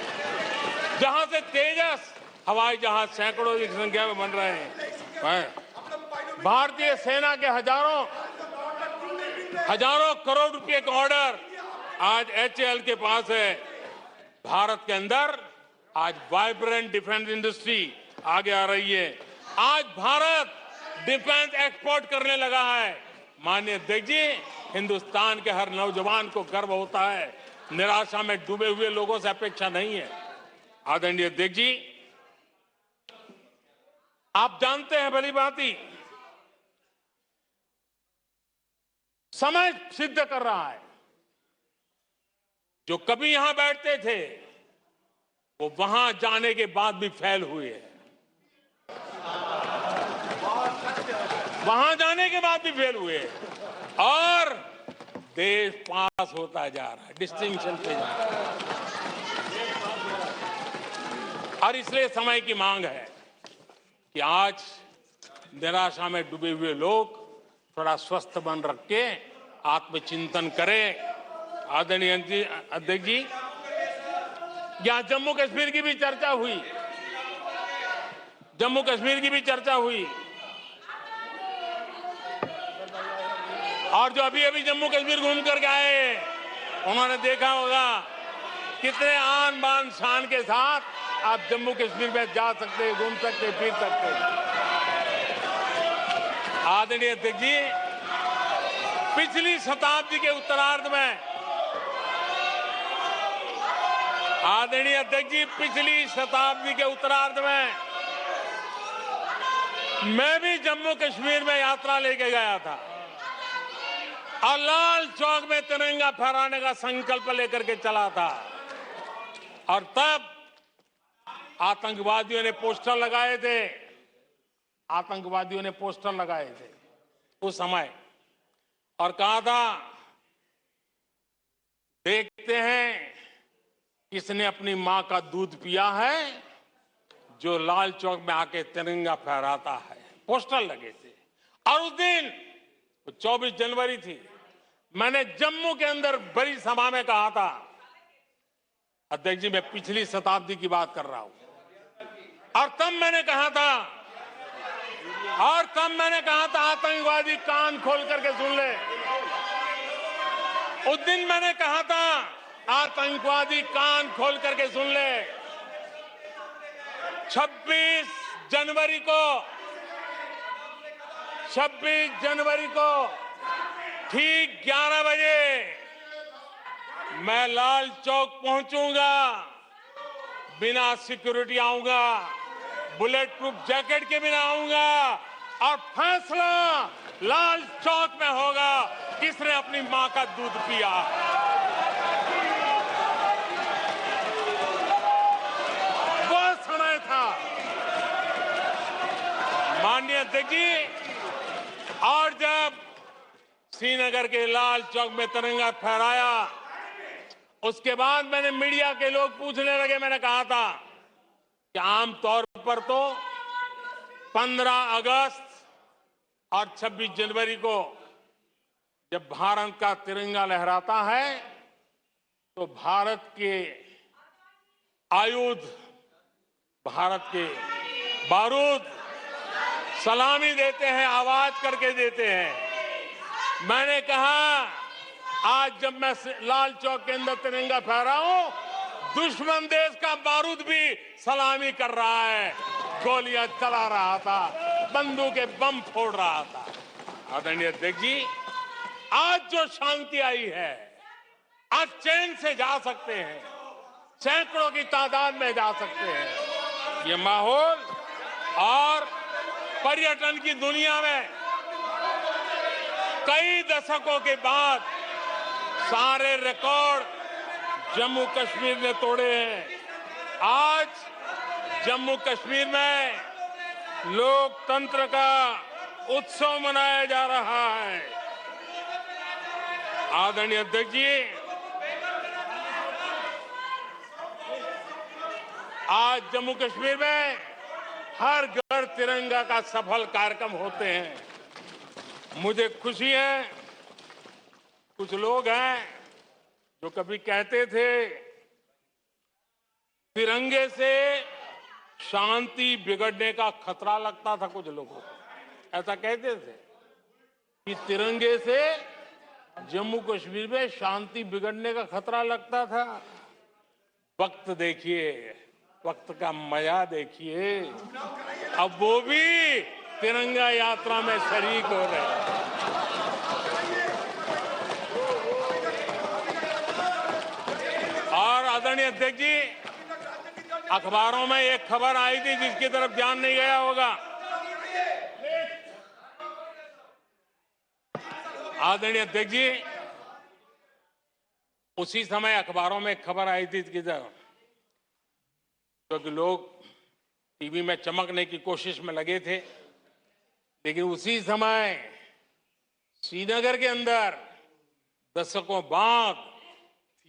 जहां से तेजस हवाई जहाज सैकड़ों की संख्या में बन रहे हैं। भारतीय सेना के हजारों करोड़ रुपए का ऑर्डर आज एचएएल के पास है। भारत के अंदर आज वाइब्रेंट डिफेंस इंडस्ट्री आगे आ रही है। आज भारत डिफेंस एक्सपोर्ट करने लगा है। माननीय अध्यक्ष जी, हिंदुस्तान के हर नौजवान को गर्व होता है। निराशा में डूबे हुए लोगों से अपेक्षा नहीं है। आदरणीय अध्यक्ष जी, आप जानते हैं भली भांति, समय सिद्ध कर रहा है। जो कभी यहां बैठते थे वो वहां जाने के बाद भी फेल हुए हैं। वहां जाने के बाद भी फेल हुए और देश पास होता जा रहा है, डिस्टिंक्शन पे जा रहा है। और इसलिए समय की मांग है कि आज निराशा में डूबे हुए लोग थोड़ा स्वस्थ मन रख के आत्मचिंतन करें। आदरणीय अध्यक्ष जी, यहां जम्मू कश्मीर की भी चर्चा हुई। जम्मू कश्मीर की भी चर्चा हुई और जो अभी अभी जम्मू कश्मीर घूम करके आए उन्होंने देखा होगा कितने आन बान शान के साथ आप जम्मू कश्मीर में जा सकते, घूम सकते, फिर सकते। आदरणीय अध्यक्ष जी, पिछली शताब्दी के उत्तरार्ध में, आदरणीय अध्यक्ष जी, पिछली शताब्दी के उत्तरार्ध में मैं भी जम्मू कश्मीर में यात्रा लेके गया था और लाल चौक में तिरंगा फहराने का संकल्प लेकर के चला था। और तब आतंकवादियों ने पोस्टर लगाए थे, आतंकवादियों ने पोस्टर लगाए थे उस समय और कहा था, देखते हैं किसने अपनी मां का दूध पिया है जो लाल चौक में आके तिरंगा फहराता है। पोस्टर लगे थे और उस दिन 24 जनवरी थी। मैंने जम्मू के अंदर बड़ी सभा में कहा था, अध्यक्ष जी मैं पिछली शताब्दी की बात कर रहा हूं, और तब मैंने कहा था आतंकवादी कान खोल करके सुन ले। उस दिन मैंने कहा था आतंकवादी कान खोल करके सुन ले। 26 जनवरी को ठीक 11 बजे मैं लाल चौक पहुंचूंगा, बिना सिक्योरिटी आऊंगा, बुलेट प्रूफ जैकेट के बिना आऊंगा और फैसला लाल चौक में होगा किसने अपनी मां का दूध पिया। वो समय था माननीय अध्यक्ष जी। और जब श्रीनगर के लाल चौक में तिरंगा फहराया, उसके बाद मैंने मीडिया के लोग पूछने लगे। मैंने कहा था कि आमतौर पर तो 15 अगस्त और 26 जनवरी को जब भारत का तिरंगा लहराता है तो भारत के आयुध, भारत के बारूद सलामी देते हैं, आवाज करके देते हैं। मैंने कहा आज जब मैं लाल चौक के अंदर तिरंगा फहराऊं, दुश्मन देश का बारूद भी सलामी कर रहा है, गोलियां चला रहा था, बंदूकें बम फोड़ रहा था। आदरणीय अध्यक्ष जी, आज जो शांति आई है, आज चैन से जा सकते हैं, सैकड़ों की तादाद में जा सकते हैं। ये माहौल और पर्यटन की दुनिया में कई दशकों के बाद सारे रिकॉर्ड जम्मू कश्मीर ने तोड़े हैं। आज जम्मू कश्मीर में लोकतंत्र का उत्सव मनाया जा रहा है। आदरणीय अध्यक्ष जी, आज जम्मू कश्मीर में हर घर तिरंगा का सफल कार्यक्रम होते हैं। मुझे खुशी है, कुछ लोग हैं जो कभी कहते थे तिरंगे से शांति बिगड़ने का खतरा लगता था कुछ लोगों को, ऐसा कहते थे कि तिरंगे से जम्मू कश्मीर में शांति बिगड़ने का खतरा लगता था। वक्त देखिए, वक्त का मजा देखिए, अब वो भी तिरंगा यात्रा में शरीक हो रहे हैं। और आदरणीय अध्यक्ष जी, अखबारों में एक खबर आई थी जिसकी तरफ ध्यान नहीं गया होगा। आदरणीय अध्यक्ष जी, उसी समय अखबारों में एक खबर आई थी कि क्योंकि लोग टीवी में चमकने की कोशिश में लगे थे, लेकिन उसी समय श्रीनगर के अंदर दशकों बाद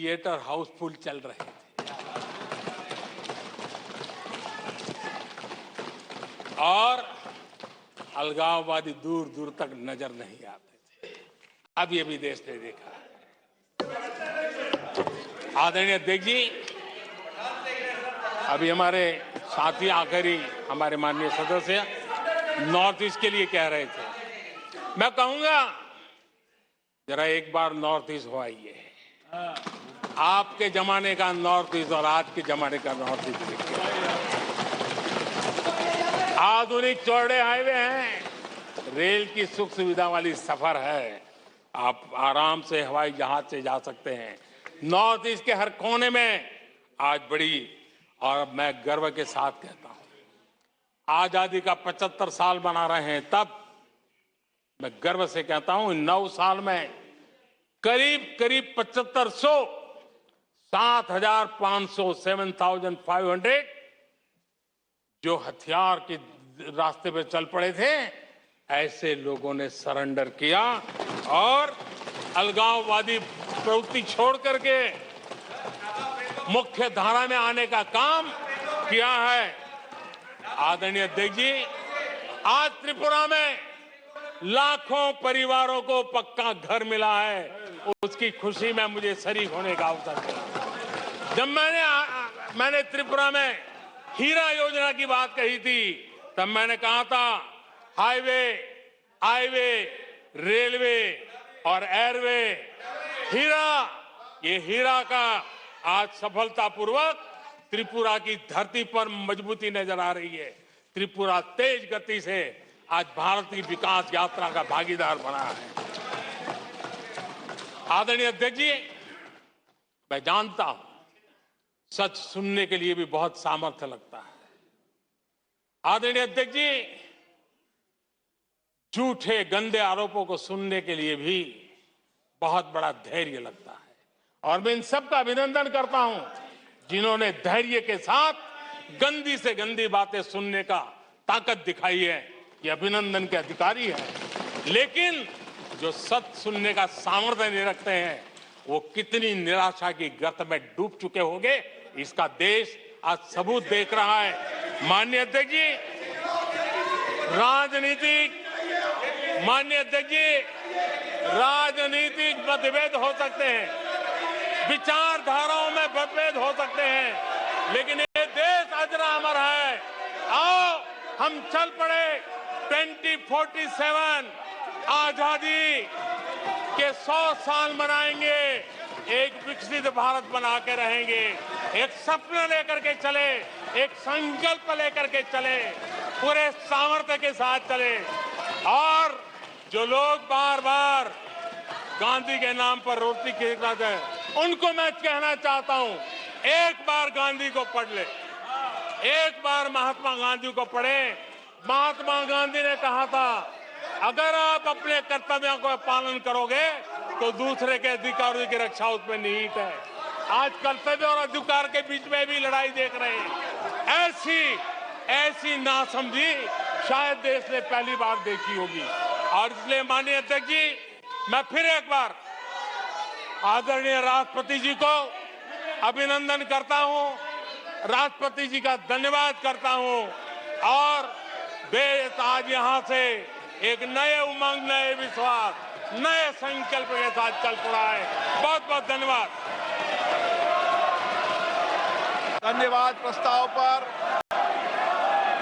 थिएटर हाउसफुल चल रहे थे और अलगाववादी दूर दूर तक नजर नहीं आते थे। अब ये भी देश ने देखा। आदरणीय अध्यक्ष जी, अभी हमारे साथी आखिरी हमारे माननीय सदस्य नॉर्थ ईस्ट के लिए कह रहे थे। मैं कहूंगा जरा एक बार नॉर्थ ईस्ट हो आइए। आपके जमाने का नॉर्थ ईस्ट और आज के जमाने का नॉर्थ ईस्ट देखिए। आधुनिक चौड़े हाईवे हैं, रेल की सुख सुविधा वाली सफर है, आप आराम से हवाई जहाज से जा सकते हैं। नॉर्थ ईस्ट के हर कोने में आज बड़ी, और मैं गर्व के साथ कहता हूं, आजादी का 75 साल मना रहे हैं, तब मैं गर्व से कहता हूं 9 साल में करीब करीब 7500 7,500 7,500 जो हथियार के रास्ते पे चल पड़े थे, ऐसे लोगों ने सरेंडर किया और अलगाववादी प्रवृत्ति छोड़ करके मुख्य धारा में आने का काम किया है। आदरणीय अध्यक्ष जी, आज त्रिपुरा में लाखों परिवारों को पक्का घर मिला है, उसकी खुशी में मुझे शरीक होने का अवसर मिला। जब मैंने त्रिपुरा में हीरा योजना की बात कही थी, तब मैंने कहा था हाईवे, रेलवे और एयरवे, ये हीरा का आज सफलतापूर्वक त्रिपुरा की धरती पर मजबूती नजर आ रही है। त्रिपुरा तेज गति से आज भारत की विकास यात्रा का भागीदार बना है। आदरणीय अध्यक्ष जी, मैं जानता हूं सच सुनने के लिए भी बहुत सामर्थ्य लगता है। आदरणीय अध्यक्ष जी, झूठे गंदे आरोपों को सुनने के लिए भी बहुत बड़ा धैर्य लगता है, और मैं इन सबका अभिनंदन करता हूं जिन्होंने धैर्य के साथ गंदी से गंदी बातें सुनने का ताकत दिखाई है। ये अभिनंदन के अधिकारी हैं। लेकिन जो सच सुनने का सामर्थ्य नहीं रखते हैं, वो कितनी निराशा की गर्त में डूब चुके होंगे, इसका देश आज सबूत देख रहा है। माननीय अध्यक्ष जी, राजनीतिक मतभेद हो सकते हैं, विचारधाराओं में मतभेद हो सकते हैं, लेकिन ये देश अजरा अमर है। आओ हम चल पड़े 2047 आजादी के 100 साल मनाएंगे, एक विकसित भारत बना के रहेंगे, एक सपना लेकर के चले, एक संकल्प लेकर के चले, पूरे सामर्थ्य के साथ चले। और जो लोग बार बार गांधी के नाम पर रोटी खिलाते हैं, उनको मैं कहना चाहता हूं, एक बार गांधी को पढ़ ले, एक बार महात्मा गांधी को पढ़े। महात्मा गांधी ने कहा था, अगर आप अपने कर्तव्यों को पालन करोगे तो दूसरे के अधिकारों की रक्षा उसमें निहित है। आज कर्तव्य और अधिकार के बीच में भी लड़ाई देख रहे हैं। ऐसी नासमझी शायद देश ने पहली बार देखी होगी। और इसलिए माननीय अध्यक्ष जी, मैं फिर एक बार आदरणीय राष्ट्रपति जी को अभिनंदन करता हूं, राष्ट्रपति जी का धन्यवाद करता हूं, और देश आज यहां से एक नए उमंग, नए विश्वास, नए संकल्प के साथ चल पड़ा है। बहुत बहुत धन्यवाद। धन्यवाद प्रस्ताव पर